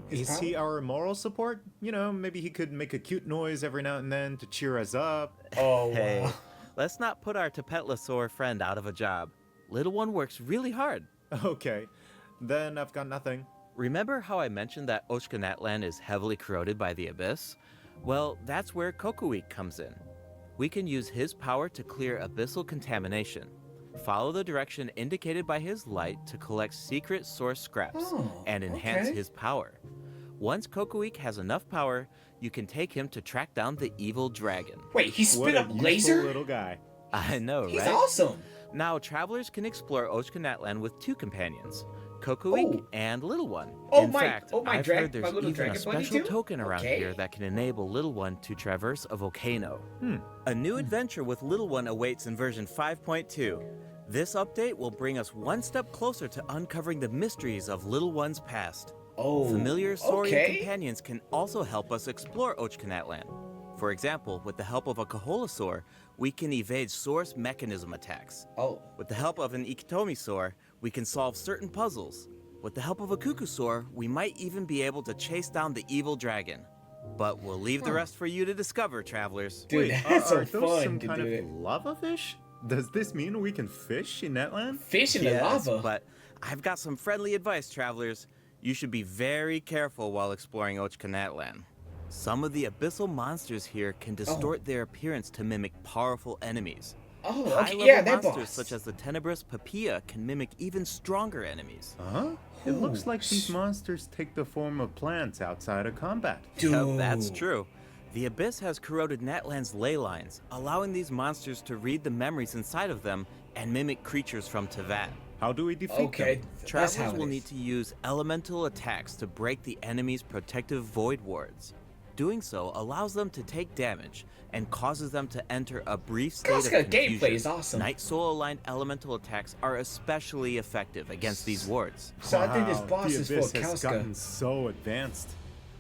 [SPEAKER 1] His
[SPEAKER 7] is he our moral support? You know, maybe he could make a cute noise every now and then to cheer us up.
[SPEAKER 1] Oh,
[SPEAKER 6] Hey,
[SPEAKER 1] wow.
[SPEAKER 6] let's not put our Tapetlosaur friend out of a job. Little one works really hard.
[SPEAKER 7] Okay, then I've got nothing.
[SPEAKER 6] Remember how I mentioned that Ochkanatlan is heavily corroded by the abyss? Well, that's where Kokoweek comes in. We can use his power to clear abyssal contamination. Follow the direction indicated by his light to collect secret source scraps
[SPEAKER 1] Oh,
[SPEAKER 6] and enhance
[SPEAKER 1] okay.
[SPEAKER 6] his power. Once Kokoweek has enough power, you can take him to track down the evil dragon.
[SPEAKER 1] Wait, he
[SPEAKER 7] What
[SPEAKER 1] spit
[SPEAKER 7] a
[SPEAKER 1] up
[SPEAKER 7] useful
[SPEAKER 1] laser?
[SPEAKER 7] little guy.
[SPEAKER 6] I know,
[SPEAKER 1] He's
[SPEAKER 6] right?
[SPEAKER 1] awesome.
[SPEAKER 6] Now, travelers can explore Ochkanatlan with two companions, Kokoweek
[SPEAKER 1] Oh.
[SPEAKER 6] and Little One.
[SPEAKER 1] Oh
[SPEAKER 6] In
[SPEAKER 1] my-
[SPEAKER 6] fact,
[SPEAKER 1] oh my
[SPEAKER 6] I've
[SPEAKER 1] drag-
[SPEAKER 6] heard there's
[SPEAKER 1] my little
[SPEAKER 6] even a
[SPEAKER 1] dragon bunny
[SPEAKER 6] special
[SPEAKER 1] too?
[SPEAKER 6] token around
[SPEAKER 1] Okay.
[SPEAKER 6] here that can enable Little One to traverse a volcano.
[SPEAKER 7] Hmm.
[SPEAKER 6] A new adventure with Little One awaits in version 5.2. This update will bring us one step closer to uncovering the mysteries of Little One's past.
[SPEAKER 1] Oh,
[SPEAKER 6] Familiar Saurian
[SPEAKER 1] okay.
[SPEAKER 6] companions can also help us explore Ochkanatlan. For example, with the help of a Kaholasaur, we can evade source mechanism attacks.
[SPEAKER 1] Oh,
[SPEAKER 6] With the help of an Ikitomisaur, we can solve certain puzzles. With the help of a Cucusaur, we might even be able to chase down the evil dragon. But we'll leave the rest for you to discover, travelers.
[SPEAKER 1] Dude,
[SPEAKER 7] Wait,
[SPEAKER 1] that's so
[SPEAKER 7] are those
[SPEAKER 1] fun
[SPEAKER 7] some
[SPEAKER 1] to
[SPEAKER 7] kind
[SPEAKER 1] do
[SPEAKER 7] of
[SPEAKER 1] it.
[SPEAKER 7] lava fish? Does this mean we can fish in that land?
[SPEAKER 1] Fish in the
[SPEAKER 6] Yes,
[SPEAKER 1] lava.
[SPEAKER 6] but I've got some friendly advice, travelers. You should be very careful while exploring Ochkanatlan. Some of the abyssal monsters here can distort their appearance to mimic powerful enemies.
[SPEAKER 1] Oh, okay,
[SPEAKER 6] High-level
[SPEAKER 1] yeah, that
[SPEAKER 6] monsters
[SPEAKER 1] boss.
[SPEAKER 6] such as the Tenebrous Papilla can mimic even stronger enemies.
[SPEAKER 7] Huh? It looks like these monsters take the form of plants outside of combat.
[SPEAKER 6] Yep, that's true. The Abyss has corroded Natlan's ley lines, allowing these monsters to read the memories inside of them and mimic creatures from Tevat.
[SPEAKER 7] How do we defeat
[SPEAKER 1] Okay,
[SPEAKER 7] them?
[SPEAKER 1] that's how
[SPEAKER 6] Travelers
[SPEAKER 1] it
[SPEAKER 6] will
[SPEAKER 1] is.
[SPEAKER 6] need to use elemental attacks to break the enemy's protective void wards. Doing so allows them to take damage and causes them to enter a brief state of
[SPEAKER 1] Casca
[SPEAKER 6] confusion.
[SPEAKER 1] gameplay is awesome.
[SPEAKER 6] Night Soul aligned elemental attacks are especially effective against these wards.
[SPEAKER 1] So I think this
[SPEAKER 7] Wow,
[SPEAKER 1] boss
[SPEAKER 7] the
[SPEAKER 1] is for
[SPEAKER 7] Abyss has
[SPEAKER 1] Casca.
[SPEAKER 7] gotten so advanced.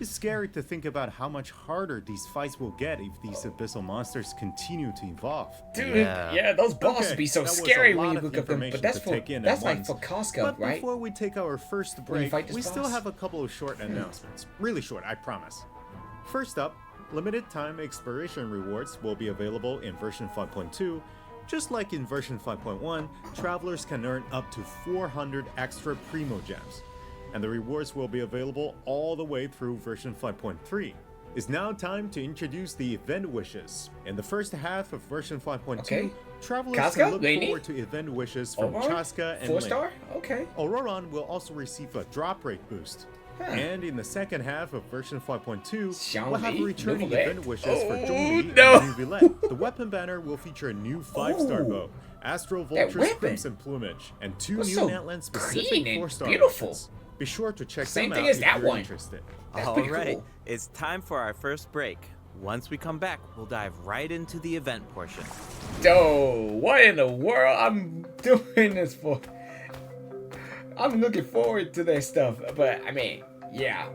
[SPEAKER 7] It's scary to think about how much harder these fights will get if these abyssal monsters continue to evolve.
[SPEAKER 1] Dude,
[SPEAKER 6] Yeah.
[SPEAKER 1] yeah, those bosses
[SPEAKER 7] Okay,
[SPEAKER 1] be so
[SPEAKER 7] that was a
[SPEAKER 1] scary when
[SPEAKER 7] lot
[SPEAKER 1] you
[SPEAKER 7] of
[SPEAKER 1] look up them.
[SPEAKER 7] information
[SPEAKER 1] But that's
[SPEAKER 7] to
[SPEAKER 1] for
[SPEAKER 7] take in
[SPEAKER 1] that's
[SPEAKER 7] at
[SPEAKER 1] like
[SPEAKER 7] once.
[SPEAKER 1] for Casca,
[SPEAKER 7] But
[SPEAKER 1] right?
[SPEAKER 7] before we take our first
[SPEAKER 1] When you
[SPEAKER 7] break,
[SPEAKER 1] fight this
[SPEAKER 7] we still
[SPEAKER 1] boss?
[SPEAKER 7] have a couple of short announcements. Really short, I promise. First up, limited time exploration rewards will be available in version 5.2. Just like in version 5.1, travelers can earn up to 400 extra Primo Gems, and the rewards will be available all the way through version 5.3. It's now time to introduce the event wishes. In the first half of version 5.2,
[SPEAKER 1] Okay.
[SPEAKER 7] travelers
[SPEAKER 1] Casca?
[SPEAKER 7] can look
[SPEAKER 1] Lainey?
[SPEAKER 7] forward to event wishes from
[SPEAKER 1] Auroron?
[SPEAKER 7] Chaska and
[SPEAKER 1] 4-star? Okay.
[SPEAKER 7] Auroron will also receive a drop rate boost.
[SPEAKER 1] Huh.
[SPEAKER 7] And in the second half of version 5.2,
[SPEAKER 1] Xiangli,
[SPEAKER 7] we'll have returning
[SPEAKER 1] Neuvillette.
[SPEAKER 7] event wishes for
[SPEAKER 1] Oh,
[SPEAKER 7] Zhongli
[SPEAKER 1] no.
[SPEAKER 7] and Neuvillette. The weapon banner will feature a new 5-star
[SPEAKER 1] Oh,
[SPEAKER 7] bow, Astral
[SPEAKER 1] that
[SPEAKER 7] Vulture's
[SPEAKER 1] weapon.
[SPEAKER 7] Crimson Plumage, and 2
[SPEAKER 1] What's
[SPEAKER 7] new
[SPEAKER 1] so
[SPEAKER 7] Natlan specific
[SPEAKER 1] clean and
[SPEAKER 7] 4-star
[SPEAKER 1] beautiful?
[SPEAKER 7] weapons. Be sure to check
[SPEAKER 1] Same
[SPEAKER 7] them
[SPEAKER 1] thing
[SPEAKER 7] out
[SPEAKER 1] as
[SPEAKER 7] if
[SPEAKER 1] that
[SPEAKER 7] you're
[SPEAKER 1] one.
[SPEAKER 7] interested.
[SPEAKER 1] That's
[SPEAKER 6] All
[SPEAKER 1] pretty
[SPEAKER 6] right,
[SPEAKER 1] cool.
[SPEAKER 6] it's time for our first break. Once we come back, we'll dive right into the event portion.
[SPEAKER 1] Yo, what in the world I'm doing this for? I'm looking forward to that stuff, but I mean, yeah.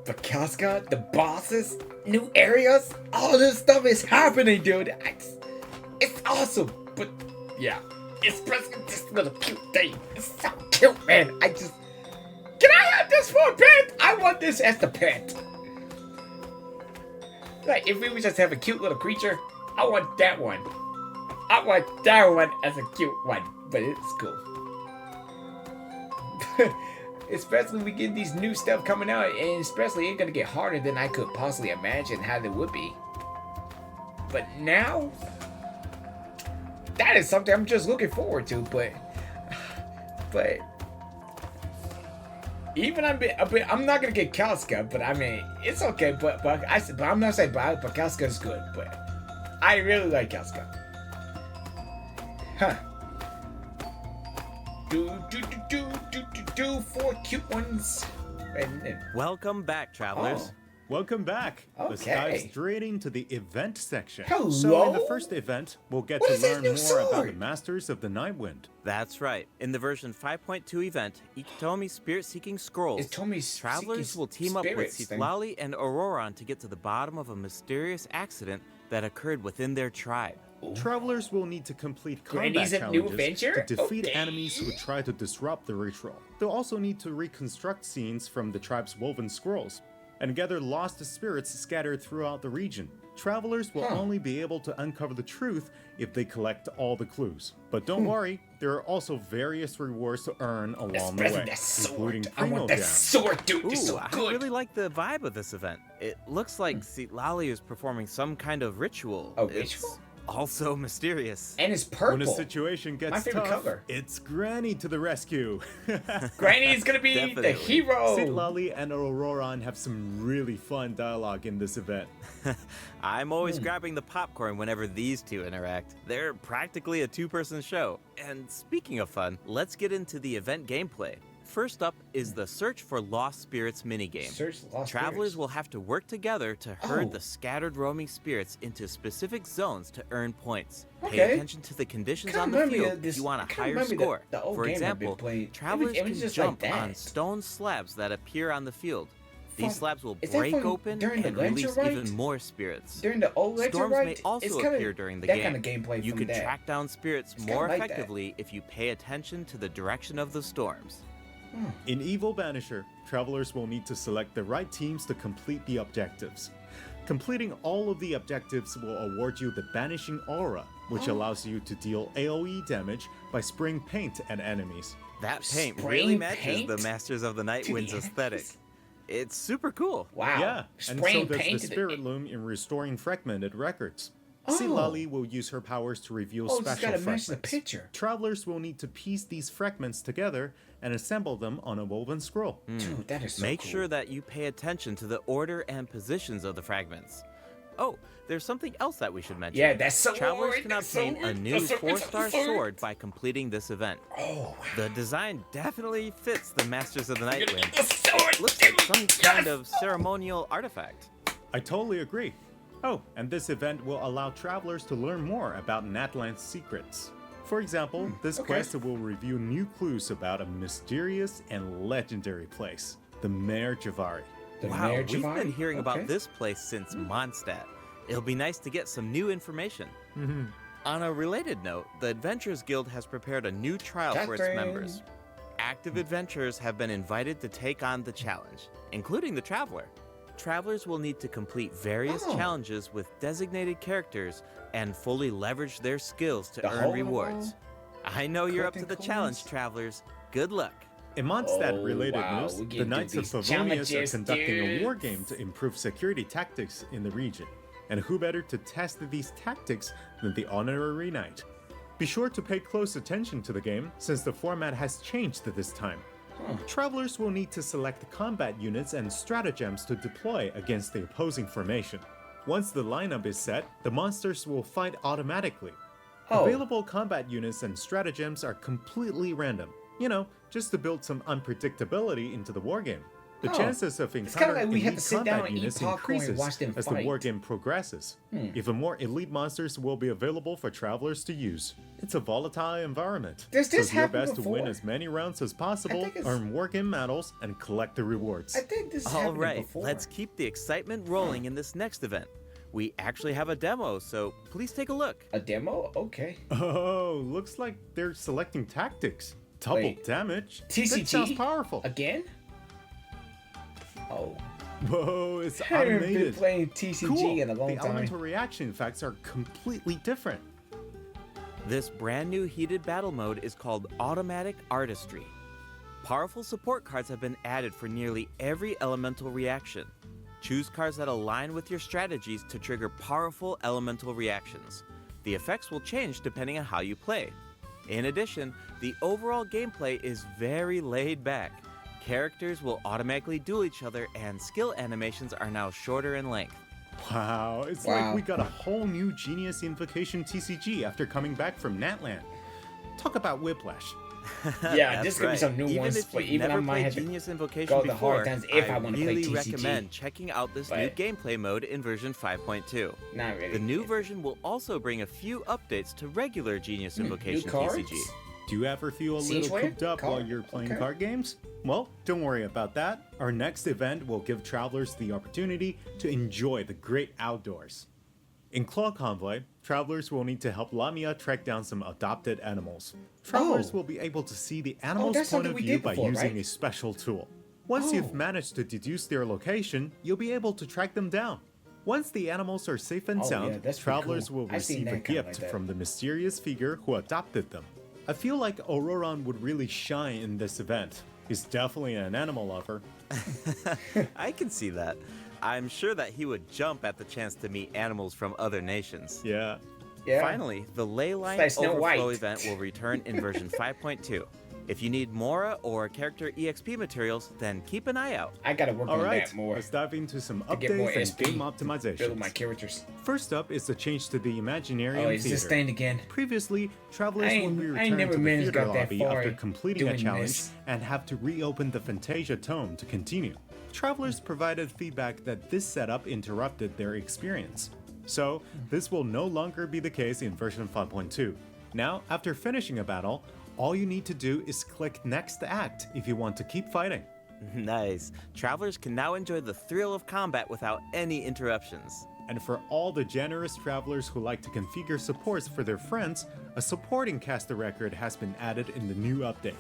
[SPEAKER 1] But Casca, the bosses, new areas, all this stuff is happening, dude. It's awesome, but yeah, especially this little cute thing. It's so cute, man. Can I have this for a pet? I want this as the pet. Like, if we would just have a cute little creature, I want that one. I want that one as a cute one, but it's cool. Especially we get these new stuff coming out, and especially it's gonna get harder than I could possibly imagine how it would be. But now, that is something I'm just looking forward to. But even I'm not gonna get Casca, but I mean it's okay. But I'm not saying but Casca is good. But I really like Casca. Huh. Do 4 cute ones. And
[SPEAKER 6] Welcome back, travelers.
[SPEAKER 1] Oh.
[SPEAKER 7] Welcome back. Let's
[SPEAKER 1] Okay.
[SPEAKER 7] dive straight into the event section.
[SPEAKER 1] Hello?
[SPEAKER 7] So in the first event, we'll get
[SPEAKER 1] What
[SPEAKER 7] to
[SPEAKER 1] is this
[SPEAKER 7] learn
[SPEAKER 1] new
[SPEAKER 7] more about
[SPEAKER 1] sword?
[SPEAKER 7] the Masters of the Nightwind.
[SPEAKER 6] That's right. In the version 5.2 event, Ikitomi Spirit-Seeking Scrolls,
[SPEAKER 1] Itomi's
[SPEAKER 6] travelers
[SPEAKER 1] seeking
[SPEAKER 6] will team up with
[SPEAKER 1] spirits thing.
[SPEAKER 6] Citlali and Auroron to get to the bottom of a mysterious accident that occurred within their tribe.
[SPEAKER 7] Travelers will need to complete combat
[SPEAKER 1] Granny's a new
[SPEAKER 7] challenges
[SPEAKER 1] adventure?
[SPEAKER 7] to defeat
[SPEAKER 1] Okay.
[SPEAKER 7] enemies who try to disrupt the ritual. They'll also need to reconstruct scenes from the tribe's woven scrolls and gather lost spirits scattered throughout the region. Travelers will only be able to uncover the truth if they collect all the clues. But don't worry, there are also various rewards to earn along the
[SPEAKER 1] Especially
[SPEAKER 7] way,
[SPEAKER 1] that sword.
[SPEAKER 7] including
[SPEAKER 1] I
[SPEAKER 7] Primo
[SPEAKER 1] want that
[SPEAKER 7] Gems.
[SPEAKER 1] sword, dude. It's
[SPEAKER 6] Ooh,
[SPEAKER 1] so
[SPEAKER 6] I
[SPEAKER 1] good.
[SPEAKER 6] really like the vibe of this event. It looks like Citlali is performing some kind of ritual.
[SPEAKER 1] A
[SPEAKER 6] It's
[SPEAKER 1] ritual?
[SPEAKER 6] also mysterious.
[SPEAKER 1] And it's
[SPEAKER 7] When a
[SPEAKER 1] purple.
[SPEAKER 7] situation gets
[SPEAKER 1] My favorite
[SPEAKER 7] tough,
[SPEAKER 1] color.
[SPEAKER 7] it's Granny to the rescue.
[SPEAKER 1] Granny is gonna be the
[SPEAKER 6] Definitely.
[SPEAKER 1] hero.
[SPEAKER 7] Citlali and Auroron have some really fun dialogue in this event.
[SPEAKER 6] I'm always grabbing the popcorn whenever these two interact. They're practically a two-person show. And speaking of fun, let's get into the event gameplay. First up is the Search for Lost Spirits minigame.
[SPEAKER 1] Search lost
[SPEAKER 6] Travelers
[SPEAKER 1] spirits.
[SPEAKER 6] will have to work together to herd
[SPEAKER 1] Oh.
[SPEAKER 6] the scattered roaming spirits into specific zones to earn points. Pay
[SPEAKER 1] Okay.
[SPEAKER 6] attention to the conditions
[SPEAKER 1] Kinda
[SPEAKER 6] on the
[SPEAKER 1] remember
[SPEAKER 6] field if
[SPEAKER 1] this-
[SPEAKER 6] you want
[SPEAKER 1] I
[SPEAKER 6] a
[SPEAKER 1] kinda
[SPEAKER 6] higher
[SPEAKER 1] remember
[SPEAKER 6] score.
[SPEAKER 1] the old
[SPEAKER 6] For
[SPEAKER 1] game I've been
[SPEAKER 6] example,
[SPEAKER 1] playing.
[SPEAKER 6] travelers
[SPEAKER 1] It was
[SPEAKER 6] can
[SPEAKER 1] just like
[SPEAKER 6] jump on
[SPEAKER 1] that.
[SPEAKER 6] stone slabs that appear on the field.
[SPEAKER 1] From-
[SPEAKER 6] These slabs will
[SPEAKER 1] is that
[SPEAKER 6] break
[SPEAKER 1] from
[SPEAKER 6] open
[SPEAKER 1] during the
[SPEAKER 6] and
[SPEAKER 1] Ledger
[SPEAKER 6] release
[SPEAKER 1] Rite?
[SPEAKER 6] even more spirits.
[SPEAKER 1] During the old Ledger
[SPEAKER 6] Storms may
[SPEAKER 1] Rite,
[SPEAKER 6] also
[SPEAKER 1] it's kinda
[SPEAKER 6] appear during the
[SPEAKER 1] that
[SPEAKER 6] game.
[SPEAKER 1] kind of gameplay
[SPEAKER 6] You
[SPEAKER 1] from
[SPEAKER 6] can
[SPEAKER 1] that.
[SPEAKER 6] track down spirits
[SPEAKER 1] It's kinda
[SPEAKER 6] more
[SPEAKER 1] like that.
[SPEAKER 6] effectively if you pay attention to the direction of the storms.
[SPEAKER 7] In Evil Banisher, travelers will need to select the right teams to complete the objectives. Completing all of the objectives will award you the Banishing Aura, which allows you to deal AoE damage by spraying paint at enemies.
[SPEAKER 6] That paint
[SPEAKER 1] Spraying
[SPEAKER 6] really matches
[SPEAKER 1] paint
[SPEAKER 6] the Masters of the Night
[SPEAKER 1] to the
[SPEAKER 6] Wind's aesthetic.
[SPEAKER 1] enemies?
[SPEAKER 6] It's super cool.
[SPEAKER 1] Wow.
[SPEAKER 7] Yeah, and
[SPEAKER 1] Spraying
[SPEAKER 7] so does
[SPEAKER 1] paint
[SPEAKER 7] the
[SPEAKER 1] to
[SPEAKER 7] Spirit Loom in restoring fragmented records.
[SPEAKER 1] Oh.
[SPEAKER 7] Silali will use her powers to reveal
[SPEAKER 1] Oh, just
[SPEAKER 7] special
[SPEAKER 1] gotta match
[SPEAKER 7] fragments.
[SPEAKER 1] the picture.
[SPEAKER 7] Travelers will need to piece these fragments together and assemble them on a woven scroll.
[SPEAKER 1] Dude, that is so
[SPEAKER 6] Make
[SPEAKER 1] cool.
[SPEAKER 6] sure that you pay attention to the order and positions of the fragments. Oh, there's something else that we should mention.
[SPEAKER 1] Yeah, that's so
[SPEAKER 6] Travelers
[SPEAKER 1] weird,
[SPEAKER 6] can
[SPEAKER 1] that's so
[SPEAKER 6] obtain a
[SPEAKER 1] weird,
[SPEAKER 6] new
[SPEAKER 1] that's so
[SPEAKER 6] 4-star
[SPEAKER 1] weird.
[SPEAKER 6] sword by completing this event.
[SPEAKER 1] Oh, wow.
[SPEAKER 6] The design definitely fits the Masters of the Night
[SPEAKER 1] You're gonna
[SPEAKER 6] Wind.
[SPEAKER 1] get the sword,
[SPEAKER 6] It looks like
[SPEAKER 1] dude.
[SPEAKER 6] some kind of ceremonial artifact.
[SPEAKER 7] I totally agree. Oh, and this event will allow travelers to learn more about Natlan's secrets. For example, this
[SPEAKER 1] okay.
[SPEAKER 7] quest will reveal new clues about a mysterious and legendary place, the Mare Javari.
[SPEAKER 1] The
[SPEAKER 6] Wow,
[SPEAKER 1] Mayor
[SPEAKER 6] we've
[SPEAKER 1] Javari?
[SPEAKER 6] been hearing
[SPEAKER 1] Okay.
[SPEAKER 6] about this place since Mondstadt. It'll be nice to get some new information. On a related note, the Adventurers Guild has prepared a new trial for its
[SPEAKER 1] Catherine.
[SPEAKER 6] members. Active adventurers have been invited to take on the challenge, including the Traveler. Travelers will need to complete various
[SPEAKER 1] Oh.
[SPEAKER 6] challenges with designated characters and fully leverage their skills to
[SPEAKER 1] The
[SPEAKER 6] earn
[SPEAKER 1] hole in the
[SPEAKER 6] rewards.
[SPEAKER 1] wall?
[SPEAKER 6] I know you're up to the
[SPEAKER 1] Collecting
[SPEAKER 6] challenge,
[SPEAKER 1] coins?
[SPEAKER 6] Travelers. Good luck.
[SPEAKER 7] In Mondstadt-related
[SPEAKER 1] Oh, wow,
[SPEAKER 7] news,
[SPEAKER 1] we
[SPEAKER 7] the
[SPEAKER 1] get
[SPEAKER 7] Knights of
[SPEAKER 1] these
[SPEAKER 7] Favonius are
[SPEAKER 1] challenges,
[SPEAKER 7] conducting a
[SPEAKER 1] dude.
[SPEAKER 7] war game to improve security tactics in the region. And who better to test these tactics than the Honorary Knight? Be sure to pay close attention to the game, since the format has changed this time. Travelers will need to select combat units and stratagems to deploy against the opposing formation. Once the lineup is set, the monsters will fight automatically.
[SPEAKER 1] Oh.
[SPEAKER 7] Available combat units and stratagems are completely random. You know, just to build some unpredictability into the wargame. The
[SPEAKER 1] Oh.
[SPEAKER 7] chances of
[SPEAKER 1] kinda
[SPEAKER 7] encountering
[SPEAKER 1] like we have
[SPEAKER 7] elite
[SPEAKER 1] to sit down
[SPEAKER 7] combat
[SPEAKER 1] and eat
[SPEAKER 7] units
[SPEAKER 1] popcorn and
[SPEAKER 7] increases
[SPEAKER 1] watch them
[SPEAKER 7] as the
[SPEAKER 1] fight.
[SPEAKER 7] wargame progresses. Even more elite monsters will be available for travelers to use. It's a volatile environment.
[SPEAKER 1] Does this
[SPEAKER 7] so do your
[SPEAKER 1] happen
[SPEAKER 7] best to win
[SPEAKER 1] before?
[SPEAKER 7] as many rounds as possible,
[SPEAKER 1] think it's-
[SPEAKER 7] earn wargame medals, and collect the rewards.
[SPEAKER 1] I think this
[SPEAKER 6] All
[SPEAKER 1] happened
[SPEAKER 6] right,
[SPEAKER 1] before.
[SPEAKER 6] let's keep the excitement rolling in this next event. We actually have a demo, so please take a look.
[SPEAKER 1] A demo? Okay.
[SPEAKER 7] Oh, looks like they're selecting tactics. Double
[SPEAKER 1] Wait.
[SPEAKER 7] damage?
[SPEAKER 1] TCG?
[SPEAKER 7] That sounds powerful.
[SPEAKER 1] Again? Oh.
[SPEAKER 7] Whoa, it's
[SPEAKER 1] I haven't been
[SPEAKER 7] automated.
[SPEAKER 1] playing TCG
[SPEAKER 7] Cool.
[SPEAKER 1] in a long
[SPEAKER 7] the
[SPEAKER 1] time.
[SPEAKER 7] elemental reaction effects are completely different.
[SPEAKER 6] This brand new heated battle mode is called Automatic Artistry. Powerful support cards have been added for nearly every elemental reaction. Choose cards that align with your strategies to trigger powerful elemental reactions. The effects will change depending on how you play. In addition, the overall gameplay is very laid back. Characters will automatically duel each other, and skill animations are now shorter in length.
[SPEAKER 7] Wow, it's
[SPEAKER 1] Wow.
[SPEAKER 7] like we got a whole new Genius Invocation TCG after coming back from Natlan. Talk about whiplash.
[SPEAKER 1] Yeah,
[SPEAKER 6] That's
[SPEAKER 1] this could be
[SPEAKER 6] right.
[SPEAKER 1] some new
[SPEAKER 6] even
[SPEAKER 1] ones,
[SPEAKER 6] If
[SPEAKER 1] but
[SPEAKER 6] you've
[SPEAKER 1] even I
[SPEAKER 6] never
[SPEAKER 1] might
[SPEAKER 6] played
[SPEAKER 1] have to
[SPEAKER 6] Genius Invocation
[SPEAKER 1] go the
[SPEAKER 6] before,
[SPEAKER 1] hard times if I wanna play
[SPEAKER 6] really
[SPEAKER 1] TCG.
[SPEAKER 6] recommend checking out this new
[SPEAKER 1] But-
[SPEAKER 6] gameplay mode in version 5.2.
[SPEAKER 1] Not really.
[SPEAKER 6] The new version will also bring a few updates to regular Genius Invocation
[SPEAKER 1] cards?
[SPEAKER 6] TCG.
[SPEAKER 7] Do you ever feel a
[SPEAKER 1] Siege
[SPEAKER 7] little
[SPEAKER 1] Wave?
[SPEAKER 7] cooped up while
[SPEAKER 1] Card?
[SPEAKER 7] you're playing
[SPEAKER 1] Okay.
[SPEAKER 7] card games? Well, don't worry about that. Our next event will give travelers the opportunity to enjoy the great outdoors. In Claw Convoy, travelers will need to help Lamia track down some adopted animals. Travelers
[SPEAKER 1] Oh.
[SPEAKER 7] will be able to see the animal's
[SPEAKER 1] that's
[SPEAKER 7] point
[SPEAKER 1] something
[SPEAKER 7] of
[SPEAKER 1] we
[SPEAKER 7] view
[SPEAKER 1] did
[SPEAKER 7] by
[SPEAKER 1] before,
[SPEAKER 7] using
[SPEAKER 1] right?
[SPEAKER 7] a special tool. Once you've
[SPEAKER 1] Oh.
[SPEAKER 7] managed to deduce their location, you'll be able to track them down. Once the animals are safe and
[SPEAKER 1] Oh,
[SPEAKER 7] sound,
[SPEAKER 1] yeah, that's pretty
[SPEAKER 7] travelers
[SPEAKER 1] cool.
[SPEAKER 7] will
[SPEAKER 1] I've seen
[SPEAKER 7] receive a
[SPEAKER 1] that kinda
[SPEAKER 7] gift
[SPEAKER 1] like that.
[SPEAKER 7] from the mysterious figure who adopted them. I feel like Auroran would really shine in this event. He's definitely an animal lover.
[SPEAKER 6] I can see that. I'm sure that he would jump at the chance to meet animals from other nations.
[SPEAKER 7] Yeah.
[SPEAKER 1] Yeah.
[SPEAKER 6] Finally, the Leyline
[SPEAKER 1] like Snow
[SPEAKER 6] Overflow
[SPEAKER 1] White.
[SPEAKER 6] event will return in version 5.2. If you need Mora or character EXP materials, then keep an eye out.
[SPEAKER 1] I gotta work
[SPEAKER 7] All
[SPEAKER 1] on
[SPEAKER 7] right,
[SPEAKER 1] that more
[SPEAKER 7] let's dive into some
[SPEAKER 1] to get more
[SPEAKER 7] updates and
[SPEAKER 1] SP.
[SPEAKER 7] game
[SPEAKER 1] Build my
[SPEAKER 7] optimizations.
[SPEAKER 1] characters.
[SPEAKER 7] First up is the change to the Imaginarium
[SPEAKER 1] Oh, it's this
[SPEAKER 7] Theater.
[SPEAKER 1] thing again.
[SPEAKER 7] Previously, travelers
[SPEAKER 1] I
[SPEAKER 7] would
[SPEAKER 1] ain't-
[SPEAKER 7] be
[SPEAKER 1] I ain't
[SPEAKER 7] returned
[SPEAKER 1] never
[SPEAKER 7] to the
[SPEAKER 1] managed
[SPEAKER 7] theater
[SPEAKER 1] got that
[SPEAKER 7] lobby
[SPEAKER 1] far
[SPEAKER 7] after completing a
[SPEAKER 1] doing
[SPEAKER 7] challenge
[SPEAKER 1] this.
[SPEAKER 7] and have to reopen the Fantasia Tome to continue. Travelers provided feedback that this setup interrupted their experience. So, this will no longer be the case in version 5.2. Now, after finishing a battle, all you need to do is click Next Act if you want to keep fighting.
[SPEAKER 6] Nice. Travelers can now enjoy the thrill of combat without any interruptions.
[SPEAKER 7] And for all the generous travelers who like to configure supports for their friends, a supporting caster record has been added in the new update.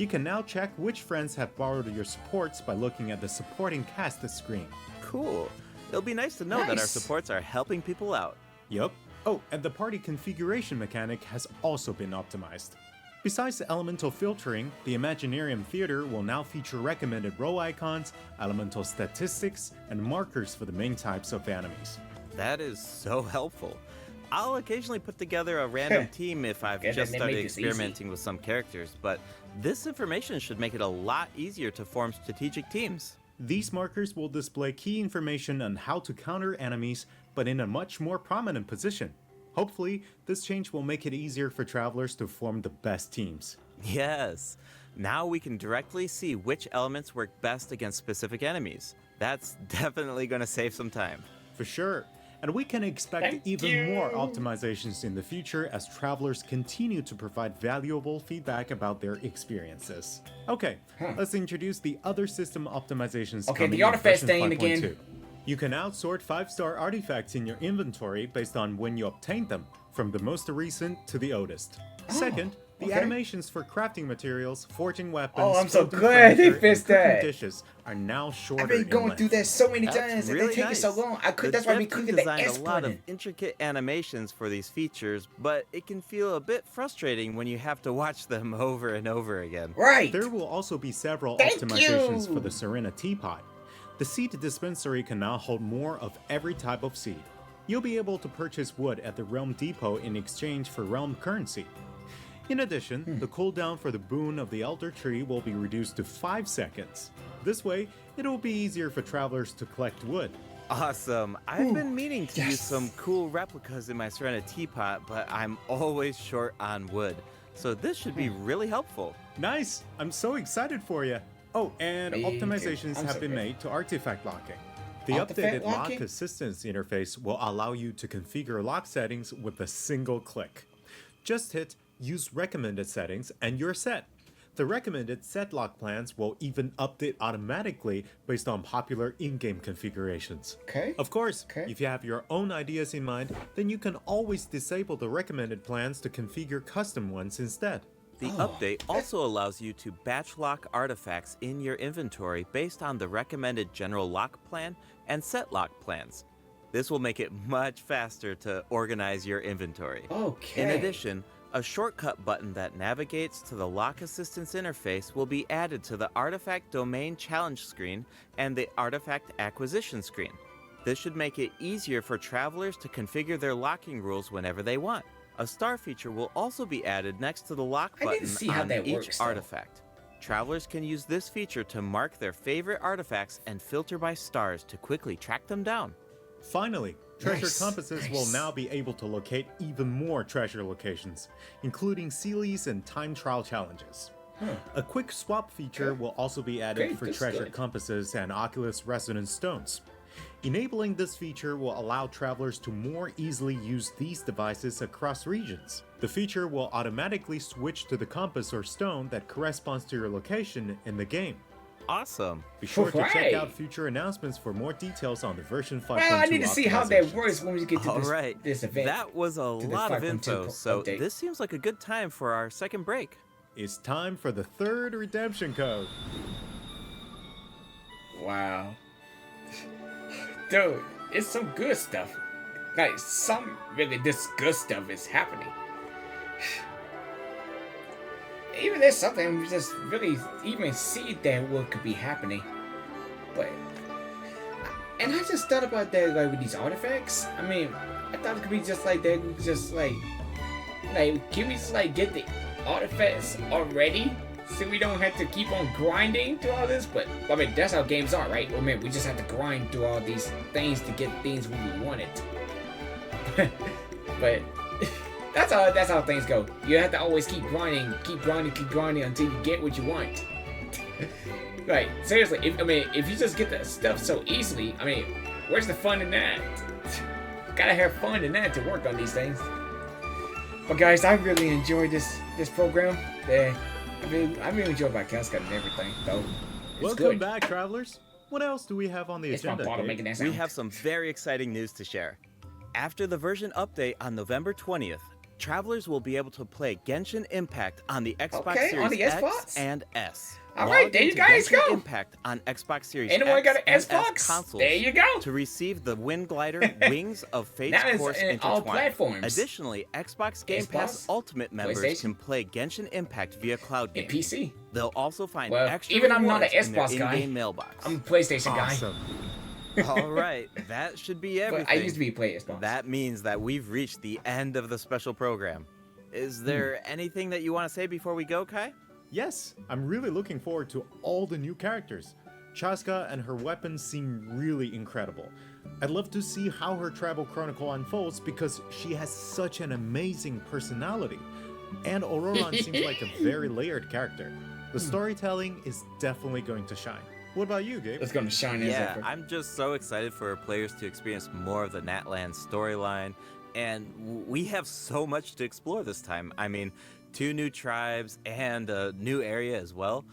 [SPEAKER 7] You can now check which friends have borrowed your supports by looking at the supporting cast screen.
[SPEAKER 6] Cool. It'll be nice to know that our
[SPEAKER 1] Nice.
[SPEAKER 6] supports are helping people out.
[SPEAKER 7] Yup. Oh, and the party configuration mechanic has also been optimized. Besides the elemental filtering, the Imaginarium Theater will now feature recommended role icons, elemental statistics, and markers for the main types of enemies.
[SPEAKER 6] That is so helpful. I'll occasionally put together a random team if I've
[SPEAKER 1] Yeah,
[SPEAKER 6] just
[SPEAKER 1] they
[SPEAKER 6] started
[SPEAKER 1] make this easy.
[SPEAKER 6] experimenting with some characters, but this information should make it a lot easier to form strategic teams.
[SPEAKER 7] These markers will display key information on how to counter enemies, but in a much more prominent position. Hopefully, this change will make it easier for travelers to form the best teams.
[SPEAKER 6] Yes. Now we can directly see which elements work best against specific enemies. That's definitely going to save some time.
[SPEAKER 7] For sure. And we can expect
[SPEAKER 1] Thank
[SPEAKER 7] even
[SPEAKER 1] you.
[SPEAKER 7] more optimizations in the future as travelers continue to provide valuable feedback about their experiences. Okay, let's introduce the other system optimizations
[SPEAKER 1] Okay,
[SPEAKER 7] coming
[SPEAKER 1] the
[SPEAKER 7] in
[SPEAKER 1] artifact
[SPEAKER 7] version
[SPEAKER 1] thing again.
[SPEAKER 7] 5.2. You can outsort 5-star artifacts in your inventory based on when you obtained them, from the most recent to the oldest. Second, the
[SPEAKER 1] okay.
[SPEAKER 7] animations for crafting materials, forging weapons,
[SPEAKER 1] Oh, I'm so
[SPEAKER 7] building
[SPEAKER 1] glad they
[SPEAKER 7] furniture, and
[SPEAKER 1] fixed
[SPEAKER 7] cooking
[SPEAKER 1] that.
[SPEAKER 7] dishes are now shorter
[SPEAKER 1] I've been
[SPEAKER 7] in
[SPEAKER 1] going
[SPEAKER 7] length.
[SPEAKER 1] through that so many
[SPEAKER 6] That's
[SPEAKER 1] times and
[SPEAKER 6] really
[SPEAKER 1] they take
[SPEAKER 6] nice.
[SPEAKER 1] it so long.
[SPEAKER 6] The
[SPEAKER 1] That's why we
[SPEAKER 6] dev team
[SPEAKER 1] clicking the
[SPEAKER 6] designed
[SPEAKER 1] S
[SPEAKER 6] a lot
[SPEAKER 1] button.
[SPEAKER 6] of intricate animations for these features, but it can feel a bit frustrating when you have to watch them over and over again.
[SPEAKER 1] Right.
[SPEAKER 7] There will also be several
[SPEAKER 1] Thank
[SPEAKER 7] optimizations
[SPEAKER 1] you.
[SPEAKER 7] for the Serena Teapot. The seed dispensary can now hold more of every type of seed. You'll be able to purchase wood at the Realm Depot in exchange for Realm currency. In addition, the cooldown for the boon of the Elder Tree will be reduced to 5 seconds. This way, it will be easier for travelers to collect wood.
[SPEAKER 6] Awesome. I've been meaning to use
[SPEAKER 1] yes.
[SPEAKER 6] some cool replicas in my Serena teapot, but I'm always short on wood. So this should be really helpful.
[SPEAKER 7] Nice! I'm so excited for you! Oh, and
[SPEAKER 1] Me too.
[SPEAKER 7] optimizations
[SPEAKER 1] I'm
[SPEAKER 7] have
[SPEAKER 1] so
[SPEAKER 7] been
[SPEAKER 1] ready.
[SPEAKER 7] made to artifact locking. The
[SPEAKER 1] Artifact
[SPEAKER 7] updated lock
[SPEAKER 1] locking?
[SPEAKER 7] assistance interface will allow you to configure lock settings with a single click. Just hit Use Recommended Settings and you're set. The recommended set lock plans will even update automatically based on popular in-game configurations.
[SPEAKER 1] Okay.
[SPEAKER 7] Of course,
[SPEAKER 1] Okay.
[SPEAKER 7] if you have your own ideas in mind, then you can always disable the recommended plans to configure custom ones instead.
[SPEAKER 6] The update also allows you to batch lock artifacts in your inventory based on the recommended general lock plan and set lock plans. This will make it much faster to organize your inventory.
[SPEAKER 1] Okay.
[SPEAKER 6] In addition, a shortcut button that navigates to the lock assistance interface will be added to the artifact domain challenge screen and the artifact acquisition screen. This should make it easier for travelers to configure their locking rules whenever they want. A star feature will also be added next to the lock
[SPEAKER 1] I need to
[SPEAKER 6] button
[SPEAKER 1] see how
[SPEAKER 6] on
[SPEAKER 1] that
[SPEAKER 6] each
[SPEAKER 1] works, though.
[SPEAKER 6] artifact. Travelers can use this feature to mark their favorite artifacts and filter by stars to quickly track them down.
[SPEAKER 7] Finally, treasure
[SPEAKER 1] Nice,
[SPEAKER 7] compasses will
[SPEAKER 1] nice.
[SPEAKER 7] now be able to locate even more treasure locations, including Sealies and time trial challenges. A quick swap feature will also be added
[SPEAKER 1] Okay,
[SPEAKER 7] for
[SPEAKER 1] that's
[SPEAKER 7] treasure
[SPEAKER 1] good.
[SPEAKER 7] compasses and Oculus Resonance stones. Enabling this feature will allow travelers to more easily use these devices across regions. The feature will automatically switch to the compass or stone that corresponds to your location in the game.
[SPEAKER 6] Awesome.
[SPEAKER 7] Be sure to check
[SPEAKER 1] Alright.
[SPEAKER 7] out future announcements for more details on the version 5.2
[SPEAKER 1] Well, I need to see how that
[SPEAKER 7] optimizations.
[SPEAKER 1] works when we get to
[SPEAKER 6] All
[SPEAKER 1] this,
[SPEAKER 6] right.
[SPEAKER 1] this event.
[SPEAKER 6] That was a
[SPEAKER 1] the
[SPEAKER 6] lot of
[SPEAKER 1] 5.2
[SPEAKER 6] info, so
[SPEAKER 1] update.
[SPEAKER 6] this seems like a good time for our second break.
[SPEAKER 7] It's time for the third redemption code.
[SPEAKER 1] Wow. Dude, it's some good stuff. Like, some really this good stuff is happening. Even there's something we just really even see that what could be happening. But, and I just thought about that, like, with these artifacts. I mean, I thought it could be just like that, just like, can we just, like, get the artifacts already? So we don't have to keep on grinding through all this, but I mean that's how games are, right? Well, man, we just have to grind through all these things to get things when we want it. But that's how things go. You have to always keep grinding until you get what you want. Right? Seriously, if you just get that stuff so easily, I mean, where's the fun in that? Gotta have fun in that to work on these things. But guys, I really enjoyed this program. I really enjoyed my CHASCA and everything, though. It's
[SPEAKER 7] Welcome
[SPEAKER 1] good.
[SPEAKER 7] back, travelers. What else do we have on the
[SPEAKER 1] It's my
[SPEAKER 7] agenda?
[SPEAKER 1] bottle
[SPEAKER 7] Gabe?
[SPEAKER 1] making that
[SPEAKER 6] We
[SPEAKER 1] sound.
[SPEAKER 6] have some very exciting news to share. After the version update on November 20th, travelers will be able to play Genshin Impact on the Xbox
[SPEAKER 1] Okay,
[SPEAKER 6] Series
[SPEAKER 1] on the
[SPEAKER 6] X
[SPEAKER 1] Xbox?
[SPEAKER 6] and S.
[SPEAKER 1] Alright,
[SPEAKER 6] Log
[SPEAKER 1] there you
[SPEAKER 6] into
[SPEAKER 1] guys
[SPEAKER 6] Genshin
[SPEAKER 1] go.
[SPEAKER 6] Impact on Xbox Series
[SPEAKER 1] Anyone
[SPEAKER 6] X
[SPEAKER 1] got an
[SPEAKER 6] and S
[SPEAKER 1] Xbox?
[SPEAKER 6] consoles
[SPEAKER 1] There you go.
[SPEAKER 6] to receive the Wind Glider Wings of Fate's
[SPEAKER 1] Now it's
[SPEAKER 6] Course
[SPEAKER 1] in all
[SPEAKER 6] Intertwined.
[SPEAKER 1] platforms.
[SPEAKER 6] Additionally, Xbox Game Pass
[SPEAKER 1] Xbox,
[SPEAKER 6] Ultimate members
[SPEAKER 1] PlayStation,
[SPEAKER 6] can play Genshin Impact via cloud
[SPEAKER 1] and
[SPEAKER 6] gaming.
[SPEAKER 1] PC.
[SPEAKER 6] They'll also find
[SPEAKER 1] Well,
[SPEAKER 6] extra
[SPEAKER 1] even I'm not an
[SPEAKER 6] rewards in their
[SPEAKER 1] Xbox guy.
[SPEAKER 6] in-game mailbox.
[SPEAKER 1] I'm a PlayStation guy.
[SPEAKER 7] Awesome.
[SPEAKER 6] All right, that should be everything.
[SPEAKER 1] But I used to be a PlayStation.
[SPEAKER 6] That means that we've reached the end of the special program. Is there anything that you want to say before we go, Kai?
[SPEAKER 7] Yes, I'm really looking forward to all the new characters. Chaska and her weapons seem really incredible. I'd love to see how her travel chronicle unfolds because she has such an amazing personality. And Auroran seems like a very layered character. The storytelling is definitely going to shine. What about you, Gabe?
[SPEAKER 1] It's gonna shine as
[SPEAKER 6] Yeah,
[SPEAKER 1] ever.
[SPEAKER 6] I'm just so excited for players to experience more of the Natlan storyline, and we have so much to explore this time. I mean, 2 new tribes and a new area as well.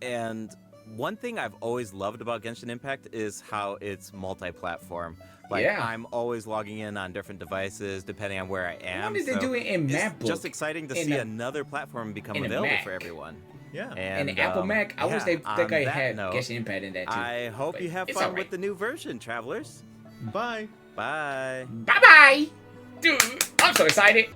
[SPEAKER 6] And one thing I've always loved about Genshin Impact is how it's multi-platform. Like,
[SPEAKER 1] Yeah.
[SPEAKER 6] I'm always logging in on different devices depending on where I am.
[SPEAKER 1] Why did they
[SPEAKER 6] so
[SPEAKER 1] do it in
[SPEAKER 6] it's
[SPEAKER 1] MacBook?
[SPEAKER 6] just exciting to
[SPEAKER 1] In
[SPEAKER 6] see
[SPEAKER 1] a-
[SPEAKER 6] another platform become
[SPEAKER 1] in a
[SPEAKER 6] available
[SPEAKER 1] Mac.
[SPEAKER 6] for everyone.
[SPEAKER 7] Yeah.
[SPEAKER 6] And
[SPEAKER 1] And the Apple Mac, I wish they
[SPEAKER 6] on
[SPEAKER 1] think I
[SPEAKER 6] that
[SPEAKER 1] had
[SPEAKER 6] note,
[SPEAKER 1] Genshin Impact in that too.
[SPEAKER 6] I hope
[SPEAKER 1] But
[SPEAKER 6] you have
[SPEAKER 1] it's
[SPEAKER 6] fun
[SPEAKER 1] alright.
[SPEAKER 6] with the new version, travelers.
[SPEAKER 7] Bye.
[SPEAKER 6] Bye.
[SPEAKER 1] Bye bye! Dude, I'm so excited.